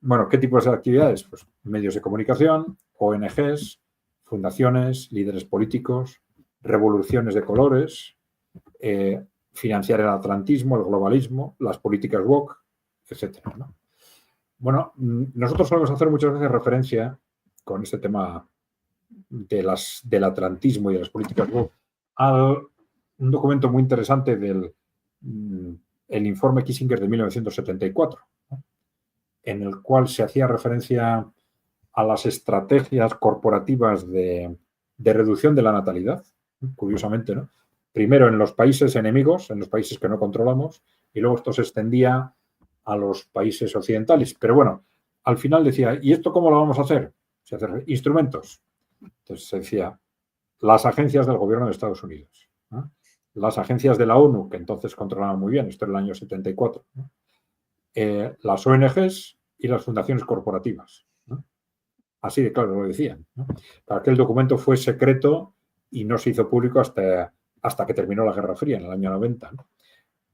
Speaker 2: Bueno, ¿qué tipos de actividades? Pues medios de comunicación, ONGs, fundaciones, líderes políticos, revoluciones de colores, financiar el atlantismo, el globalismo, las políticas woke, etcétera, ¿no? Bueno, nosotros solemos hacer muchas veces referencia con este tema del atlantismo y de las políticas woke a un documento muy interesante del el informe Kissinger de 1974, ¿no?, en el cual se hacía referencia a las estrategias corporativas de reducción de la natalidad, ¿no?, curiosamente, ¿no?, primero en los países enemigos, en los países que no controlamos, y luego esto se extendía a los países occidentales. Pero bueno, al final decía, ¿y esto cómo lo vamos a hacer? Se hacen instrumentos. Entonces se decía, las agencias del gobierno de Estados Unidos, ¿no?, las agencias de la ONU, que entonces controlaban muy bien, esto era el año 74, ¿no?, las ONGs y las fundaciones corporativas, ¿no? Así de claro lo decían, ¿no? Aquel documento fue secreto y no se hizo público hasta que terminó la Guerra Fría, en el año 90, ¿no?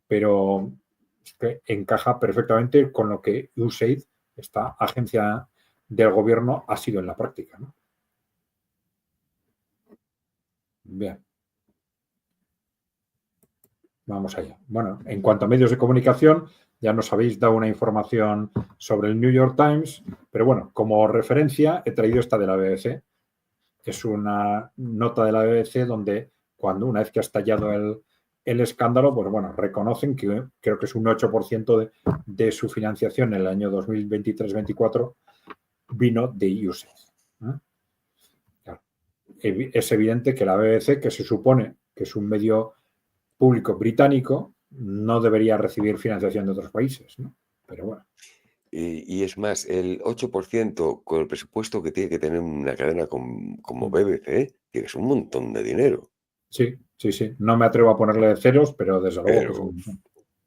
Speaker 2: Pero es que encaja perfectamente con lo que USAID, esta agencia del gobierno, ha sido en la práctica, ¿no? Bien. Vamos allá. Bueno, en cuanto a medios de comunicación, ya nos habéis dado una información sobre el New York Times, pero bueno, como referencia he traído esta de la BBC. Es una nota de la BBC donde una vez que ha estallado el escándalo, pues bueno, reconocen que creo que es un 8% de su financiación en el año 2023-24 vino de USAID, ¿eh? Claro. Es evidente que la BBC, que se supone que es un medio público británico, no debería recibir financiación de otros países, ¿no? Pero bueno.
Speaker 1: Y es más, el 8% con el presupuesto que tiene que tener una cadena como BBC, que es un montón de dinero.
Speaker 2: Sí, sí, sí. No me atrevo a ponerle ceros, pero desde luego que es
Speaker 1: Pero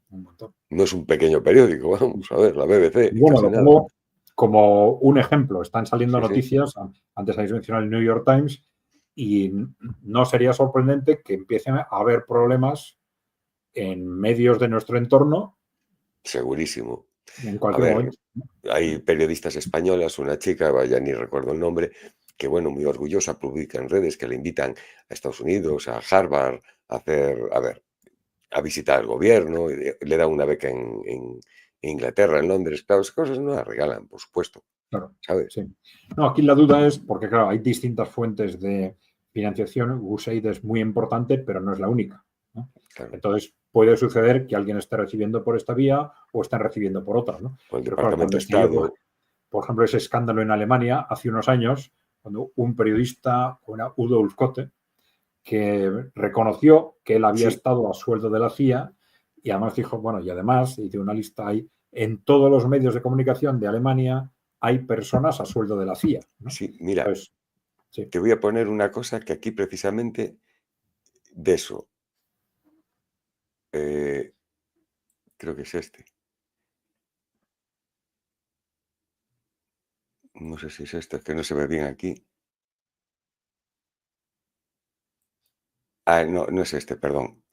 Speaker 2: un montón.
Speaker 1: no es un pequeño periódico, vamos a ver, la BBC,
Speaker 2: Y bueno,
Speaker 1: casi
Speaker 2: lo
Speaker 1: nada.
Speaker 2: pongo como un ejemplo. Están saliendo
Speaker 1: Sí, sí.
Speaker 2: noticias, antes habéis mencionado el New York Times, y no sería sorprendente que empiecen a haber problemas en medios de nuestro entorno
Speaker 1: Segurísimo.
Speaker 2: en
Speaker 1: A
Speaker 2: cualquier
Speaker 1: ver,
Speaker 2: momento, ¿no?
Speaker 1: hay periodistas españolas, una chica, vaya, ni recuerdo el nombre, que bueno, muy orgullosa, publica en redes que le invitan a Estados Unidos, a Harvard, a visitar el gobierno, y le dan una beca en Inglaterra, en Londres. Claro, esas cosas no las regalan, por supuesto,
Speaker 2: Claro,
Speaker 1: ¿sabes?
Speaker 2: sí. No, aquí la duda es porque, claro, hay distintas fuentes de financiación. USAID es muy importante, pero no es la única, ¿no?
Speaker 1: Claro.
Speaker 2: Entonces, puede suceder que alguien esté recibiendo por esta vía o esté recibiendo por otra, ¿no?
Speaker 1: Con el
Speaker 2: Pero claro,
Speaker 1: Departamento
Speaker 2: cuando
Speaker 1: de
Speaker 2: estalló,
Speaker 1: Estado,
Speaker 2: por ejemplo, ese escándalo en Alemania hace unos años, cuando un periodista, Udo Ulfkotte, que reconoció que él había
Speaker 1: sí,
Speaker 2: estado a sueldo de la CIA y además dijo, bueno, y además hice una lista ahí en todos los medios de comunicación de Alemania hay personas a sueldo de la CIA, ¿no?
Speaker 1: Sí, mira,
Speaker 2: Entonces, sí,
Speaker 1: te voy a poner una cosa que aquí precisamente de eso, eh, creo que es este. No sé si es este, es que no se ve bien aquí. Ah, no, no es este, perdón.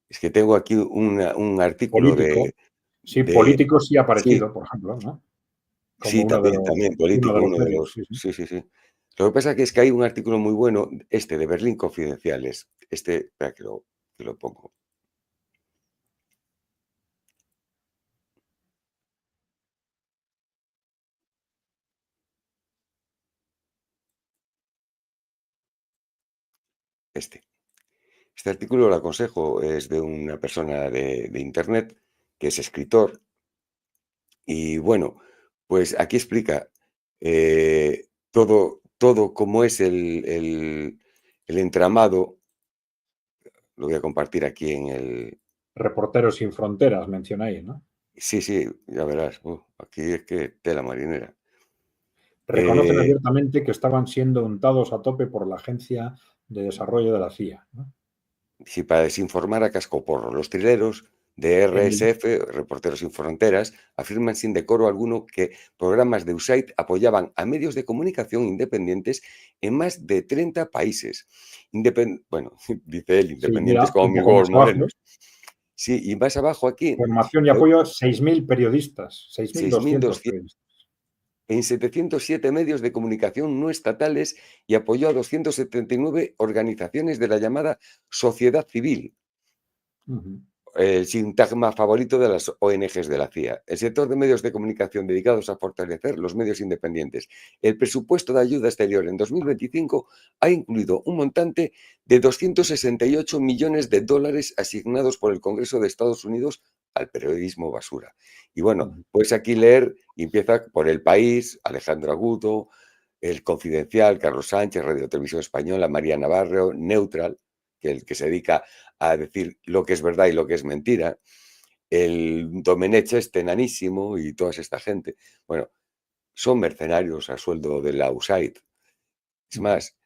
Speaker 1: Es que tengo aquí un artículo
Speaker 2: político, sí,
Speaker 1: de
Speaker 2: político sí ha
Speaker 1: sí,
Speaker 2: aparecido, por ejemplo, ¿no? Como
Speaker 1: sí, también, también
Speaker 2: uno
Speaker 1: político,
Speaker 2: de los
Speaker 1: uno de
Speaker 2: medios,
Speaker 1: los
Speaker 2: sí, sí.
Speaker 1: sí, sí, sí. Lo que pasa que es que hay un artículo muy bueno, este de Berlín Confidenciales. Este, espera que lo pongo. Este. Este artículo lo aconsejo, es de una persona de Internet que es escritor y bueno, pues aquí explica todo cómo es el entramado. Lo voy a compartir aquí en el...
Speaker 2: Reporteros sin fronteras, mencionáis, ¿no?
Speaker 1: Sí, sí, ya verás. Aquí es que tela marinera.
Speaker 2: Reconocen
Speaker 1: Eh,
Speaker 2: abiertamente que estaban siendo untados a tope por la Agencia de Desarrollo de la CIA, ¿no?
Speaker 1: Sí, para desinformar a cascoporro. Los trileros de
Speaker 2: En el,
Speaker 1: RSF, Reporteros Sin Fronteras, afirman sin decoro alguno que programas de USAID apoyaban a medios de comunicación independientes en más de 30 países. Bueno, dice él,
Speaker 2: sí,
Speaker 1: independientes
Speaker 2: mira,
Speaker 1: como
Speaker 2: un
Speaker 1: mis
Speaker 2: poco más
Speaker 1: huevos
Speaker 2: abajo,
Speaker 1: morenos. Sí, y más abajo aquí,
Speaker 2: formación y
Speaker 1: lo-
Speaker 2: apoyo a 6.000 periodistas, 6.200
Speaker 1: 6.200
Speaker 2: periodistas.
Speaker 1: en 707 medios de comunicación no estatales y apoyó a 279 organizaciones de la llamada sociedad civil.
Speaker 2: Ujú.
Speaker 1: El sintagma favorito de las ONGs de la CIA. El sector de medios de comunicación dedicados a fortalecer los medios independientes. El presupuesto de ayuda exterior en 2025 ha incluido un montante de 268 millones de dólares asignados por el Congreso de Estados Unidos al periodismo basura. Y bueno,
Speaker 2: Ujú.
Speaker 1: puedes aquí leer y empieza por El País, Alejandro Agudo, El Confidencial, Carlos Sánchez, Radio Televisión Española, María Navarro, Neutral, que el que se dedica a decir lo que es verdad y lo que es mentira, el Domenech este enanísimo y toda esta gente. Bueno, son mercenarios a sueldo de la USAID. Es
Speaker 2: Ujú.
Speaker 1: más,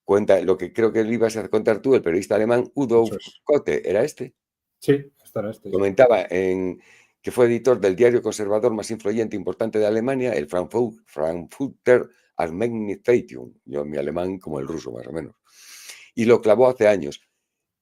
Speaker 1: cuenta lo que creo que le ibas a contar tú, el periodista alemán Udo
Speaker 2: Eso es.
Speaker 1: Kotte, ¿era este?
Speaker 2: Sí, estará este, sí.
Speaker 1: Comentaba que fue editor del diario conservador más influyente e importante de Alemania, el Frankfurter Allgemeine Zeitung. Yo mi alemán como el ruso, más o menos. Y lo clavó hace años.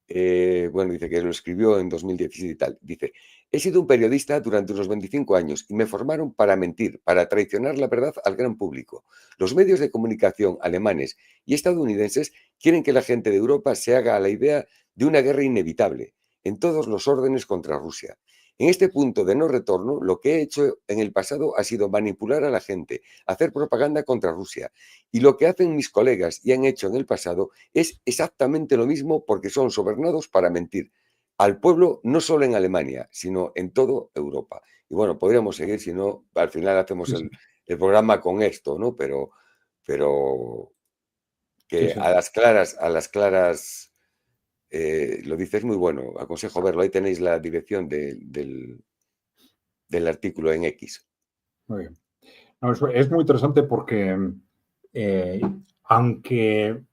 Speaker 1: Bueno, dice que lo escribió en 2017 y tal. Dice, he sido un periodista durante unos 25 años y me formaron para mentir, para traicionar la verdad al gran público. Los medios de comunicación alemanes y estadounidenses quieren que la gente de Europa se haga a la idea de una guerra inevitable, en todos los órdenes contra Rusia. En este punto de no retorno, lo que he hecho en el pasado ha sido manipular a la gente, hacer propaganda contra Rusia. Y lo que hacen mis colegas y han hecho en el pasado es exactamente lo mismo porque son sobornados para mentir al pueblo, no solo en Alemania, sino en toda Europa. Y bueno, podríamos seguir, si no, al final hacemos
Speaker 2: Sí, sí,
Speaker 1: el programa con esto, ¿no? Pero
Speaker 2: sí,
Speaker 1: que
Speaker 2: sí.
Speaker 1: a las claras, lo dices muy bueno, aconsejo verlo, ahí tenéis la dirección del artículo en X.
Speaker 2: Muy bien. No, es muy interesante porque, eh, aunque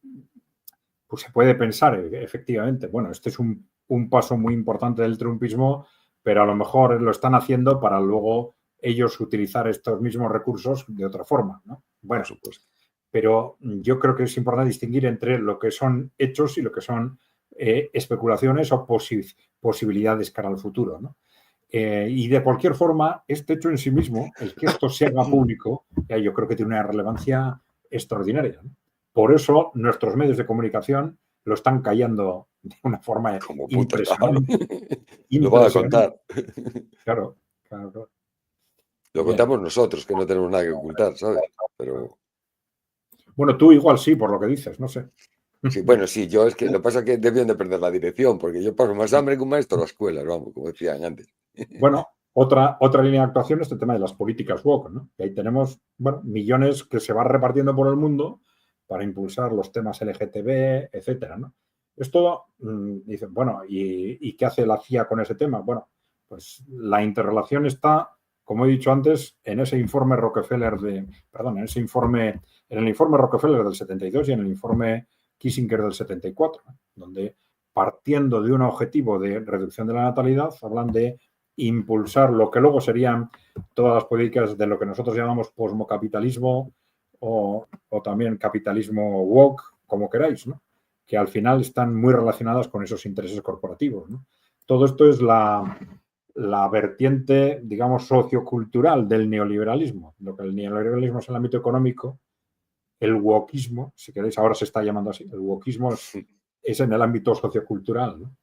Speaker 2: pues se puede pensar, efectivamente, bueno, este es un paso muy importante del trumpismo, pero a lo mejor lo están haciendo para luego ellos utilizar estos mismos recursos de otra forma, ¿no?
Speaker 1: Por
Speaker 2: Bueno,
Speaker 1: supuesto.
Speaker 2: pero yo creo que es importante distinguir entre lo que son hechos y lo que son especulaciones o posibilidades cara al futuro, ¿no? Y de cualquier forma, este hecho en sí mismo, el que esto se haga público, yo creo que tiene una relevancia extraordinaria, ¿no? Por eso nuestros medios de comunicación lo están callando de una forma
Speaker 1: Como putas, claro.
Speaker 2: impresionante.
Speaker 1: Lo van a
Speaker 2: Impresionante.
Speaker 1: contar.
Speaker 2: Claro, claro, claro.
Speaker 1: Lo
Speaker 2: Bien.
Speaker 1: contamos nosotros, que no tenemos nada que ocultar, ¿sabes? Pero
Speaker 2: Bueno, tú igual sí, por lo que dices, no sé.
Speaker 1: sí, bueno, sí, yo es que lo que pasa es que debían de perder la dirección, porque yo paso más hambre que un maestro a la escuela, vamos, como decían antes.
Speaker 2: Bueno, otra línea de actuación es el tema de las políticas woke, ¿no? Y ahí tenemos, bueno, millones que se van repartiendo por el mundo para impulsar los temas LGTB, etcétera, ¿no? Esto, dicen, bueno, ¿y qué hace la CIA con ese tema? Bueno, pues la interrelación está como he dicho antes, en ese informe Rockefeller en el informe Rockefeller del 72 y en el informe Kissinger del 74, donde partiendo de un objetivo de reducción de la natalidad, hablan de impulsar lo que luego serían todas las políticas de lo que nosotros llamamos posmocapitalismo o también capitalismo woke, como queráis, ¿no? Que al final están muy relacionadas con esos intereses corporativos, ¿no? Todo esto es la vertiente, digamos, sociocultural del neoliberalismo. Lo que el neoliberalismo es en el ámbito económico, el wokismo, si queréis, ahora se está llamando así, el wokismo es en el ámbito sociocultural, ¿no?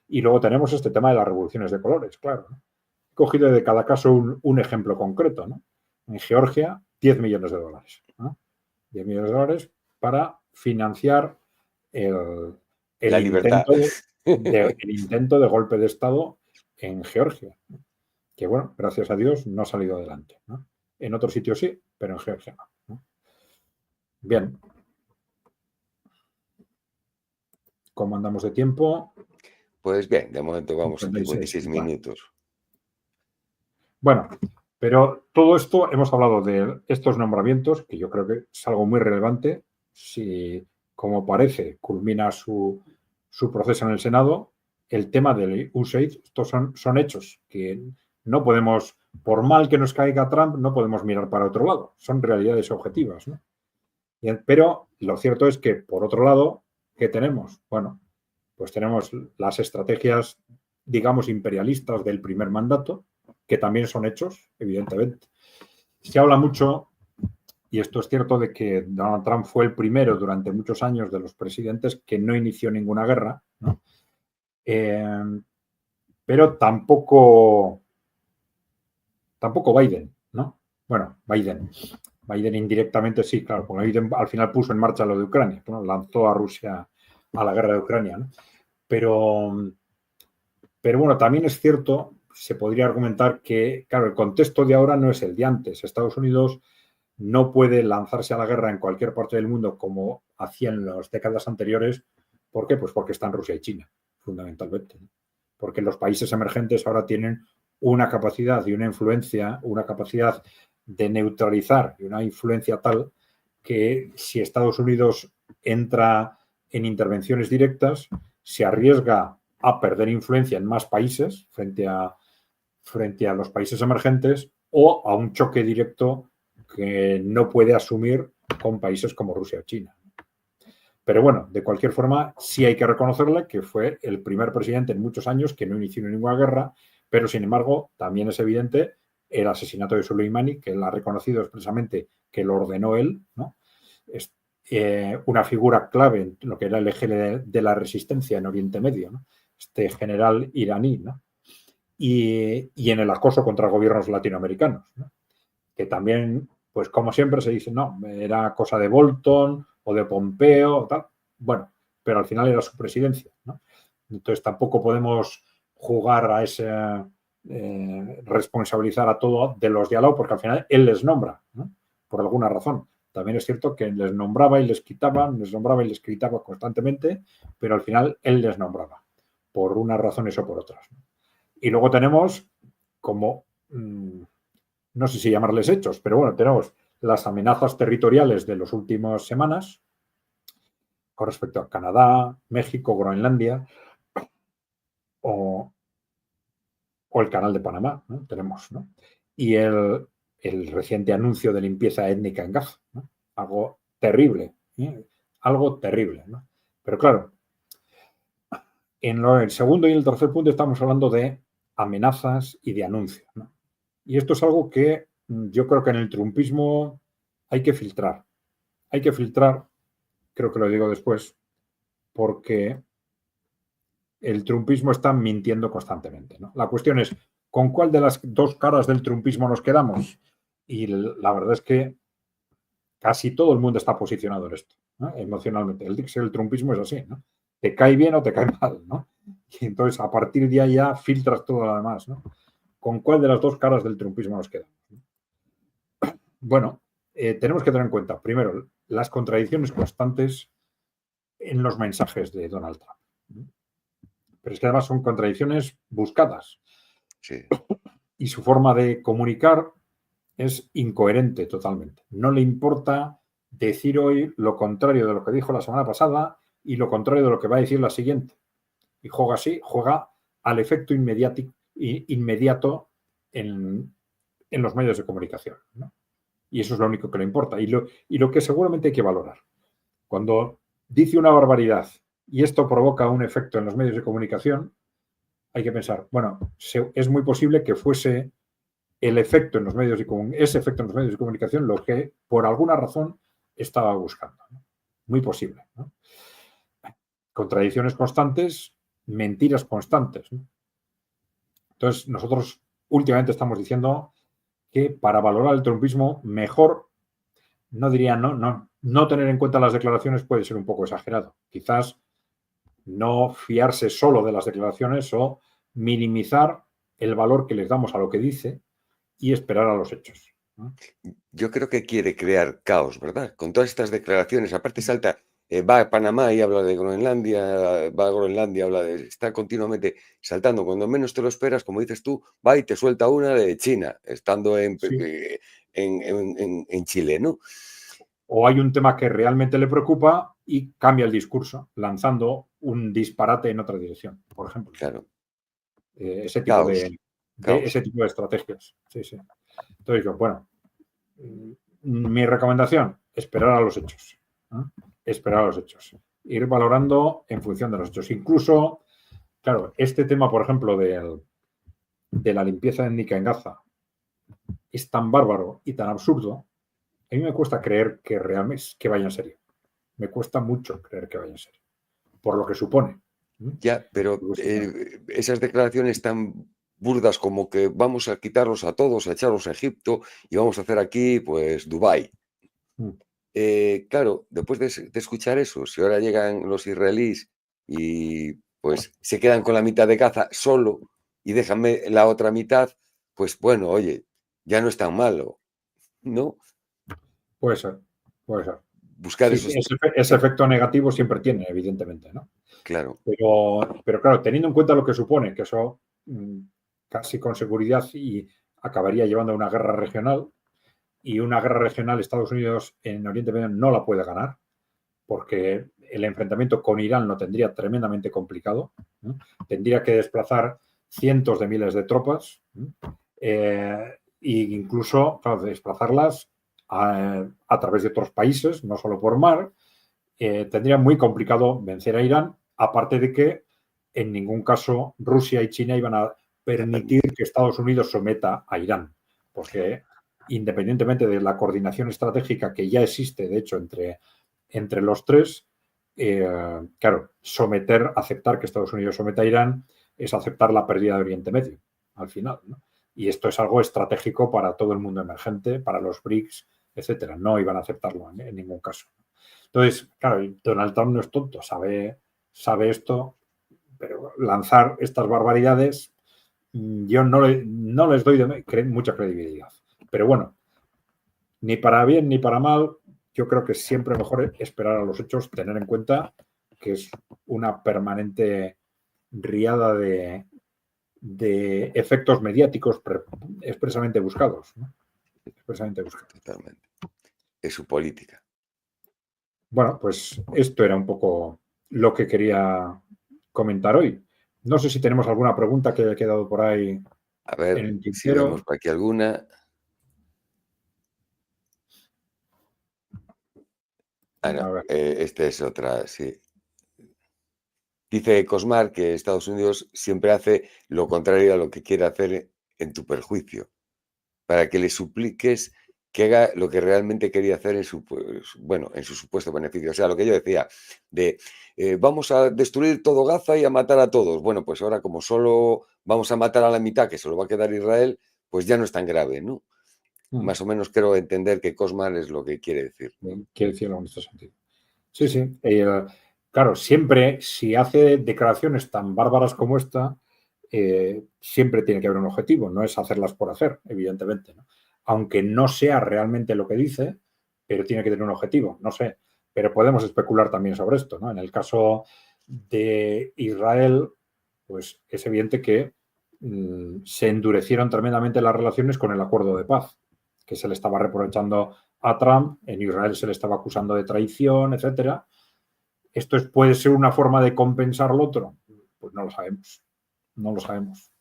Speaker 2: Y luego tenemos este tema de las revoluciones de colores, claro, ¿no? He cogido de cada caso un ejemplo concreto, ¿no? En Georgia, 10 millones de dólares, ¿no? 10 millones de dólares para financiar el
Speaker 1: libertad.
Speaker 2: intento de golpe de Estado en Georgia, que bueno, gracias a Dios no ha salido adelante, ¿no? En otros sitios sí, pero en Georgia no. Bien. ¿Cómo andamos de tiempo?
Speaker 1: Pues bien, de momento vamos en
Speaker 2: 56
Speaker 1: 56 minutos.
Speaker 2: Bueno, pero todo esto, hemos hablado de estos nombramientos, que yo creo que es algo muy relevante. Si, como parece, culmina su proceso en el Senado, el tema del USAID, estos son hechos que no podemos, por mal que nos caiga Trump, no podemos mirar para otro lado. Son realidades objetivas, ¿no? Pero lo cierto es que, por otro lado, ¿qué tenemos? Bueno, pues tenemos las estrategias, digamos, imperialistas del primer mandato, que también son hechos, evidentemente. Se habla mucho, y esto es cierto, de que Donald Trump fue el primero durante muchos años de los presidentes que no inició ninguna guerra, ¿no? Pero tampoco Biden, ¿no? Bueno, Biden indirectamente sí, claro, porque Biden al final puso en marcha lo de Ucrania, ¿no? Lanzó a Rusia a la guerra de Ucrania, ¿no? Pero bueno, también es cierto, se podría argumentar que, claro, el contexto de ahora no es el de antes. Estados Unidos no puede lanzarse a la guerra en cualquier parte del mundo como hacía en las décadas anteriores. ¿Por qué? Pues porque están Rusia y China, fundamentalmente. Porque los países emergentes ahora tienen una capacidad y una influencia, una capacidad de neutralizar y una influencia tal que si Estados Unidos entra en intervenciones directas, se arriesga a perder influencia en más países frente a los países emergentes o a un choque directo que no puede asumir con países como Rusia o China. Pero bueno, de cualquier forma, sí hay que reconocerle que fue el primer presidente en muchos años que no inició ninguna guerra, pero sin embargo, también es evidente el asesinato de Soleimani, que él ha reconocido expresamente que lo ordenó él, ¿no? Es una figura clave en lo que era el eje de la resistencia en Oriente Medio, ¿no? Este general iraní, ¿no? Y en el acoso contra gobiernos latinoamericanos, ¿no? Que también, pues como siempre se dice, no, era cosa de Bolton o de Pompeo, o tal. Bueno, pero al final era su presidencia, ¿no? Entonces tampoco podemos jugar a ese responsabilizar a todo de los de al lado, porque al final él les nombra, ¿no? Por alguna razón. También es cierto que les nombraba y les quitaba, les nombraba y les quitaba constantemente, pero al final él les nombraba, por unas razones o por otras, ¿no? Y luego tenemos como, no sé si llamarles hechos, pero bueno, tenemos las amenazas territoriales de las últimas semanas con respecto a Canadá, México, Groenlandia o el Canal de Panamá, ¿no? Tenemos, ¿no? Y el reciente anuncio de limpieza étnica en Gaza, ¿no? Algo terrible, ¿eh? Algo terrible, ¿no? Pero claro, en el segundo y el tercer punto estamos hablando de amenazas y de anuncios, ¿no? Y esto es algo que yo creo que en el trumpismo hay que filtrar. Hay que filtrar, creo que lo digo después, porque el trumpismo está mintiendo constantemente, ¿no? La cuestión es, ¿con cuál de las dos caras del trumpismo nos quedamos? Y la verdad es que casi todo el mundo está posicionado en esto, ¿no? Emocionalmente. El trumpismo es así, ¿no? Te cae bien o te cae mal, ¿no? Y entonces a partir de ahí ya filtras todo lo demás, ¿no? ¿Con cuál de las dos caras del trumpismo nos quedamos? Bueno, tenemos que tener en cuenta, primero, las contradicciones constantes en los mensajes de Donald Trump. Pero es que además son contradicciones buscadas.
Speaker 1: Sí.
Speaker 2: y su forma de comunicar es incoherente totalmente. No le importa decir hoy lo contrario de lo que dijo la semana pasada y lo contrario de lo que va a decir la siguiente. Y juega así, juega al efecto inmediato en los medios de comunicación, ¿no? Y eso es lo único que le importa. Y lo que seguramente hay que valorar. Cuando dice una barbaridad y esto provoca un efecto en los medios de comunicación, hay que pensar, bueno, es muy posible que fuese ese efecto en los medios de comunicación lo que por alguna razón estaba buscando, ¿no? Muy posible, ¿no? Contradicciones constantes, mentiras constantes, ¿no? Entonces, nosotros últimamente estamos diciendo que para valorar el trumpismo, mejor, no diría no tener en cuenta las declaraciones puede ser un poco exagerado. Quizás no fiarse solo de las declaraciones o minimizar el valor que les damos a lo que dice y esperar a los hechos, ¿no?
Speaker 1: Yo creo que quiere crear caos, ¿verdad? Con todas estas declaraciones. Aparte salta, va a Panamá y habla de Groenlandia, va a Groenlandia, habla de... Está continuamente saltando. Cuando menos te lo esperas, como dices tú, va y te suelta una de China, estando
Speaker 2: Sí.
Speaker 1: en Chile, ¿no?
Speaker 2: O hay un tema que realmente le preocupa y cambia el discurso, lanzando un disparate en otra dirección, por ejemplo.
Speaker 1: Claro.
Speaker 2: Ese tipo
Speaker 1: Caos,
Speaker 2: de
Speaker 1: caos.
Speaker 2: ese tipo de estrategias. Sí, sí. Entonces, bueno, mi recomendación, esperar a los hechos, ¿no? Esperar a los hechos. Ir valorando en función de los hechos. Incluso, claro, este tema, por ejemplo, de la limpieza étnica en Gaza es tan bárbaro y tan absurdo, a mí me cuesta creer que realmente que vaya en serio. Me cuesta mucho creer que vaya en serio, por lo que supone.
Speaker 1: Ya, pero esas declaraciones tan burdas como que vamos a quitarlos a todos, a echarlos a Egipto y vamos a hacer aquí, pues, Dubái. Claro, después de escuchar eso, si ahora llegan los israelíes y pues se quedan con la mitad de Gaza solo y déjame la otra mitad, pues bueno, oye, ya no es tan malo, ¿no?
Speaker 2: Puede ser, puede ser.
Speaker 1: Buscar
Speaker 2: Sí,
Speaker 1: esos...
Speaker 2: ese efecto negativo siempre tiene, evidentemente, ¿no?
Speaker 1: Claro,
Speaker 2: Pero claro, teniendo en cuenta lo que supone, que eso casi con seguridad y acabaría llevando a una guerra regional, y una guerra regional Estados Unidos en Oriente Medio no la puede ganar, porque el enfrentamiento con Irán lo tendría tremendamente complicado, ¿no? Tendría que desplazar cientos de miles de tropas, ¿no? E incluso, claro, desplazarlas a través de otros países, no solo por mar, tendría muy complicado vencer a Irán, aparte de que en ningún caso Rusia y China iban a permitir que Estados Unidos someta a Irán, porque independientemente de la coordinación estratégica que ya existe, de hecho, entre los tres, claro, aceptar que Estados Unidos someta a Irán es aceptar la pérdida de Oriente Medio, al final, ¿no? Y esto es algo estratégico para todo el mundo emergente, para los BRICS, etcétera. No iban a aceptarlo en ningún caso. Entonces, claro, Donald Trump no es tonto, sabe esto, pero lanzar estas barbaridades, yo no les doy mucha credibilidad. Pero bueno, ni para bien ni para mal, yo creo que siempre mejor esperar a los hechos, tener en cuenta que es una permanente riada de efectos mediáticos expresamente buscados, ¿no? Expresamente buscados.
Speaker 1: totalmente. Es su política.
Speaker 2: Bueno, pues esto era un poco lo que quería comentar hoy. No sé si tenemos alguna pregunta que haya quedado por ahí
Speaker 1: A
Speaker 2: en
Speaker 1: ver
Speaker 2: el
Speaker 1: si vemos
Speaker 2: tintero.
Speaker 1: por aquí alguna. Ah, no,
Speaker 2: A ver,
Speaker 1: esta es otra, sí. Dice Cosmar que Estados Unidos siempre hace lo contrario a lo que quiere hacer en tu perjuicio, para que le supliques que haga lo que realmente quería hacer en su, pues, bueno, en su supuesto beneficio. O sea, lo que yo decía, de vamos a destruir todo Gaza y a matar a todos. Bueno, pues ahora como solo vamos a matar a la mitad, que se lo va a quedar Israel, pues ya no es tan grave, ¿no? Más o menos creo entender que Cosmar es lo que quiere decir.
Speaker 2: quiero decirlo en este sentido. Sí, sí. Claro, siempre, si hace declaraciones tan bárbaras como esta, siempre tiene que haber un objetivo, no es hacerlas por hacer, evidentemente, ¿no? Aunque no sea realmente lo que dice, pero tiene que tener un objetivo, no sé. Pero podemos especular también sobre esto, ¿no? En el caso de Israel, pues es evidente que se endurecieron tremendamente las relaciones con el acuerdo de paz, que se le estaba reprochando a Trump, en Israel se le estaba acusando de traición, etcétera. ¿Esto puede ser una forma de compensar lo otro? Pues no lo sabemos. No lo sabemos.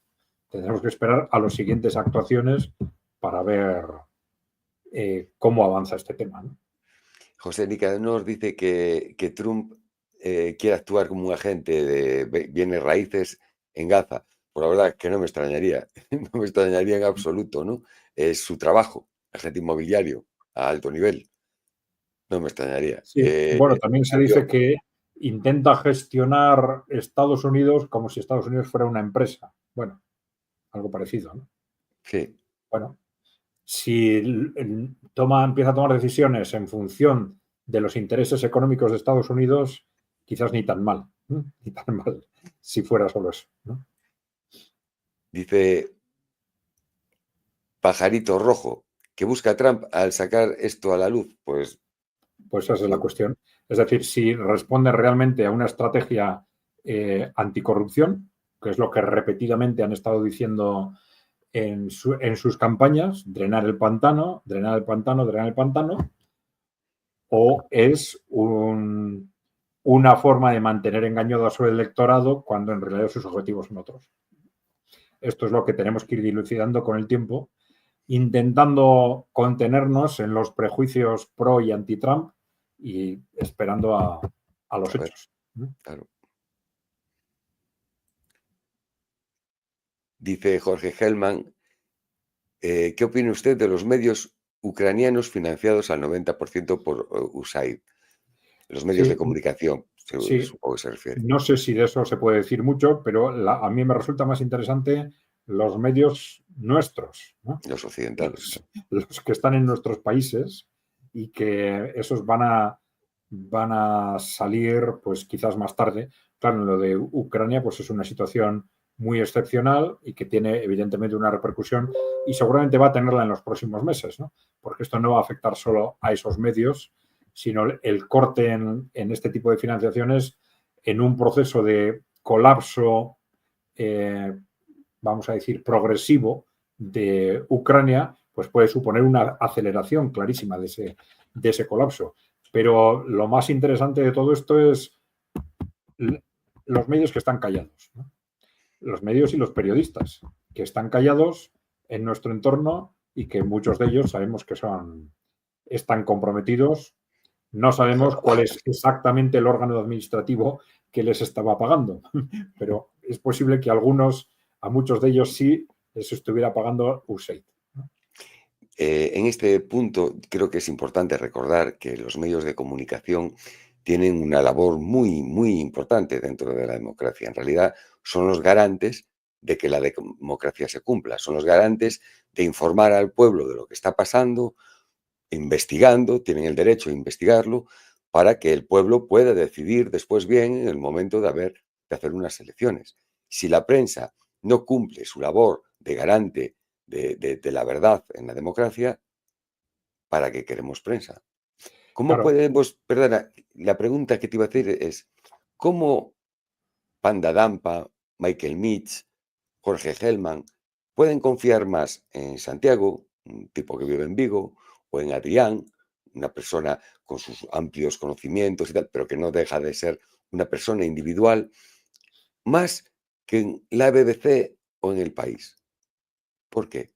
Speaker 2: Tendremos que esperar a las siguientes actuaciones para ver cómo avanza este tema, ¿no?
Speaker 1: José Nicanor dice que Trump quiere actuar como un agente de bienes raíces en Gaza. Pues la verdad que no me extrañaría, no me extrañaría en absoluto, ¿no? Es su trabajo, agente inmobiliario a alto nivel. No me extrañaría.
Speaker 2: Sí, bueno, también se dice que intenta gestionar Estados Unidos como si Estados Unidos fuera una empresa. Bueno, algo parecido, ¿no?
Speaker 1: Sí.
Speaker 2: Bueno, si empieza a tomar decisiones en función de los intereses económicos de Estados Unidos, quizás ni tan mal, ¿no? Ni tan mal, si fuera solo eso, ¿no?
Speaker 1: Dice Pajarito Rojo, ¿qué busca Trump al sacar esto a la luz? Pues
Speaker 2: esa es la cuestión. Es decir, si responde realmente a una estrategia anticorrupción, que es lo que repetidamente han estado diciendo en sus campañas, drenar el pantano, drenar el pantano, drenar el pantano, o es una forma de mantener engañado a su electorado cuando en realidad sus objetivos son otros. Esto es lo que tenemos que ir dilucidando con el tiempo, intentando contenernos en los prejuicios pro y anti-Trump y esperando a los hechos.
Speaker 1: Claro. Dice Jorge Hellman, ¿qué opina usted de los medios ucranianos financiados al 90% por USAID? Los medios
Speaker 2: Sí,
Speaker 1: de comunicación,
Speaker 2: sí,
Speaker 1: supongo que se refiere.
Speaker 2: no sé si de eso se puede decir mucho, pero a mí me resulta más interesante los medios nuestros, ¿no?
Speaker 1: Los occidentales.
Speaker 2: Los que están en nuestros países y que esos van a salir pues quizás más tarde. Claro, en lo de Ucrania pues es una situación muy excepcional y que tiene evidentemente una repercusión y seguramente va a tenerla en los próximos meses, ¿no? Porque esto no va a afectar solo a esos medios, sino el corte en este tipo de financiaciones en un proceso de colapso, vamos a decir, progresivo de Ucrania, pues puede suponer una aceleración clarísima de ese colapso. Pero lo más interesante de todo esto es los medios que están callados, ¿no? Los medios y los periodistas que están callados en nuestro entorno y que muchos de ellos sabemos que están comprometidos. No sabemos cuál es exactamente el órgano administrativo que les estaba pagando, pero es posible que a muchos de ellos sí les estuviera pagando USAID.
Speaker 1: En este punto creo que es importante recordar que los medios de comunicación tienen una labor muy, muy importante dentro de la democracia. En realidad son los garantes de que la democracia se cumpla, son los garantes de informar al pueblo de lo que está pasando, investigando, tienen el derecho a investigarlo, para que el pueblo pueda decidir después bien en el momento de hacer unas elecciones. Si la prensa no cumple su labor de garante de la verdad en la democracia, ¿para qué queremos prensa? ¿Cómo
Speaker 2: Claro,
Speaker 1: podemos, perdona, la pregunta que te iba a hacer es, ¿cómo Panda Dampa, Michael Mitch, Jorge Hellman pueden confiar más en Santiago, un tipo que vive en Vigo, o en Adrián, una persona con sus amplios conocimientos y tal, pero que no deja de ser una persona individual, más que en la BBC o en El País? ¿Por qué?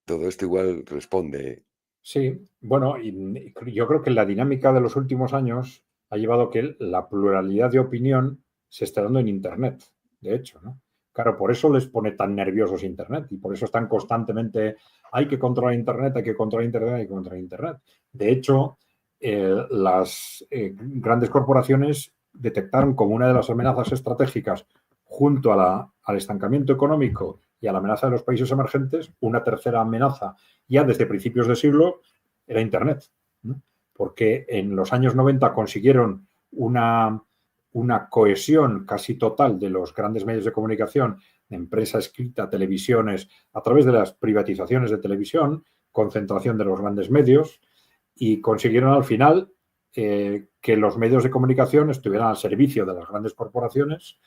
Speaker 1: Todo esto igual responde.
Speaker 2: sí, bueno, y yo creo que la dinámica de los últimos años ha llevado a que la pluralidad de opinión se esté dando en Internet, de hecho, ¿no? Claro, por eso les pone tan nerviosos Internet y por eso están constantemente, hay que controlar Internet, hay que controlar Internet, hay que controlar Internet. De hecho, las grandes corporaciones detectaron como una de las amenazas estratégicas junto al estancamiento económico y a la amenaza de los países emergentes, una tercera amenaza ya desde principios de siglo era Internet, ¿no? Porque en los años 90 consiguieron una cohesión casi total de los grandes medios de comunicación, empresa escrita, televisiones, a través de las privatizaciones de televisión, concentración de los grandes medios, y consiguieron al final que los medios de comunicación estuvieran al servicio de las grandes corporaciones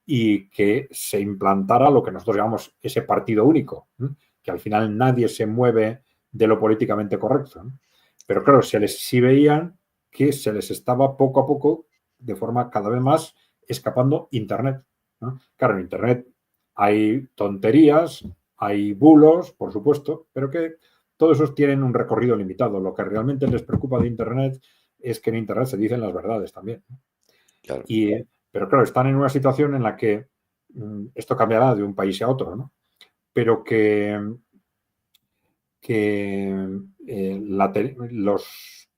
Speaker 2: y que se implantara lo que nosotros llamamos ese partido único, ¿no? Que al final nadie se mueve de lo políticamente correcto, ¿no? Pero claro, sí veían que se les estaba poco a poco, de forma cada vez más, escapando Internet, ¿no? Claro, en Internet hay tonterías, hay bulos, por supuesto, pero que todos esos tienen un recorrido limitado. Lo que realmente les preocupa de Internet es que en Internet se dicen las verdades también, ¿no?
Speaker 1: Claro.
Speaker 2: Pero claro, están en una situación en la que esto cambiará de un país a otro, ¿no? Pero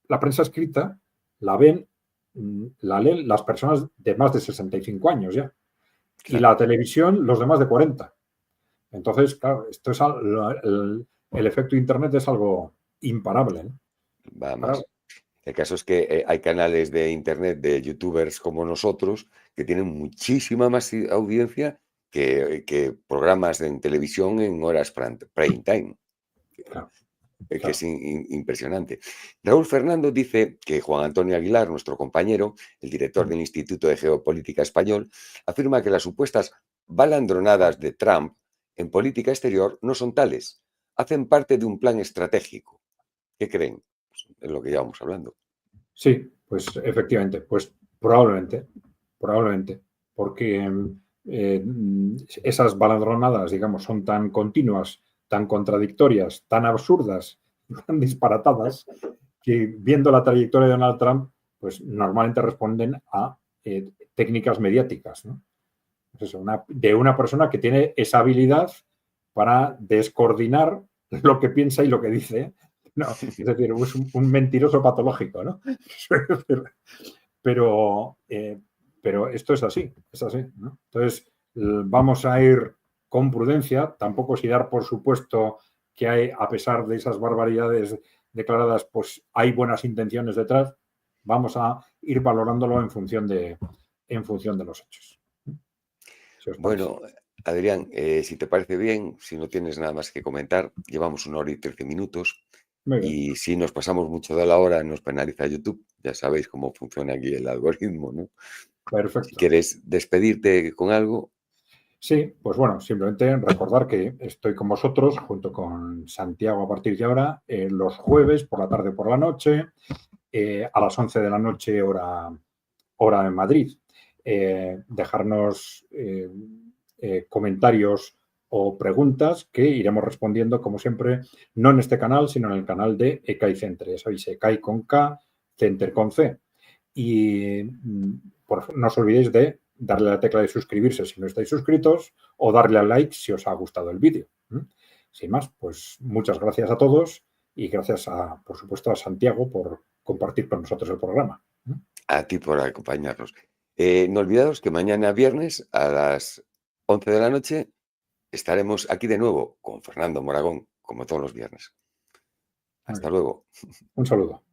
Speaker 2: la prensa escrita la leen las personas de más de 65 años ya. Y
Speaker 1: Claro.
Speaker 2: la televisión, los de más de 40. Entonces, claro, esto es el efecto Internet es algo imparable, ¿no?
Speaker 1: Va
Speaker 2: Imparable.
Speaker 1: más. El caso es que hay canales de internet de youtubers como nosotros que tienen muchísima más audiencia que programas en televisión en horas prime time,
Speaker 2: Claro,
Speaker 1: que es
Speaker 2: claro.
Speaker 1: impresionante. Raúl Fernando dice que Juan Antonio Aguilar, nuestro compañero, el director del Instituto de Geopolítica Español, afirma que las supuestas balandronadas de Trump en política exterior no son tales, hacen parte de un plan estratégico. ¿Qué creen? Pues es lo que llevamos hablando.
Speaker 2: Sí, pues efectivamente, pues probablemente, porque esas baladronadas, digamos, son tan continuas, tan contradictorias, tan absurdas, tan disparatadas, que viendo la trayectoria de Donald Trump, pues normalmente responden a técnicas mediáticas, ¿no? Pues eso, de una persona que tiene esa habilidad para descoordinar lo que piensa y lo que dice. No, es decir, es un mentiroso patológico, ¿no? Pero, pero esto es así, ¿no? Entonces, vamos a ir con prudencia, tampoco sin dar por supuesto que hay, a pesar de esas barbaridades declaradas, pues hay buenas intenciones detrás. Vamos a ir valorándolo en función de los hechos. Si os parece.
Speaker 1: Bueno, Adrián, si te parece bien, si no tienes nada más que comentar, llevamos 1 hora y 13 minutos
Speaker 2: Muy bien,
Speaker 1: y si nos pasamos mucho de la hora nos penaliza YouTube. Ya sabéis cómo funciona aquí el algoritmo, ¿no? Si
Speaker 2: perfecto.
Speaker 1: quieres despedirte con algo,
Speaker 2: Sí, pues bueno, simplemente recordar que estoy con vosotros junto con Santiago a partir de ahora, los jueves por la tarde por la noche, a las 11 de la noche hora en Madrid. Dejarnos comentarios o preguntas que iremos respondiendo, como siempre, no en este canal, sino en el canal de ECAI Centre. Ya sabéis, ECAI con K, Center con C. Y no os olvidéis de darle a la tecla de suscribirse si no estáis suscritos o darle al like si os ha gustado el vídeo. Sin más, pues muchas gracias a todos y gracias, por supuesto, a Santiago por compartir con nosotros el programa.
Speaker 1: a ti por acompañarnos. No olvidaos que mañana viernes a las 11 de la noche estaremos aquí de nuevo con Fernando Moragón, como todos los viernes.
Speaker 2: Muy
Speaker 1: Hasta
Speaker 2: bien.
Speaker 1: luego.
Speaker 2: Un saludo.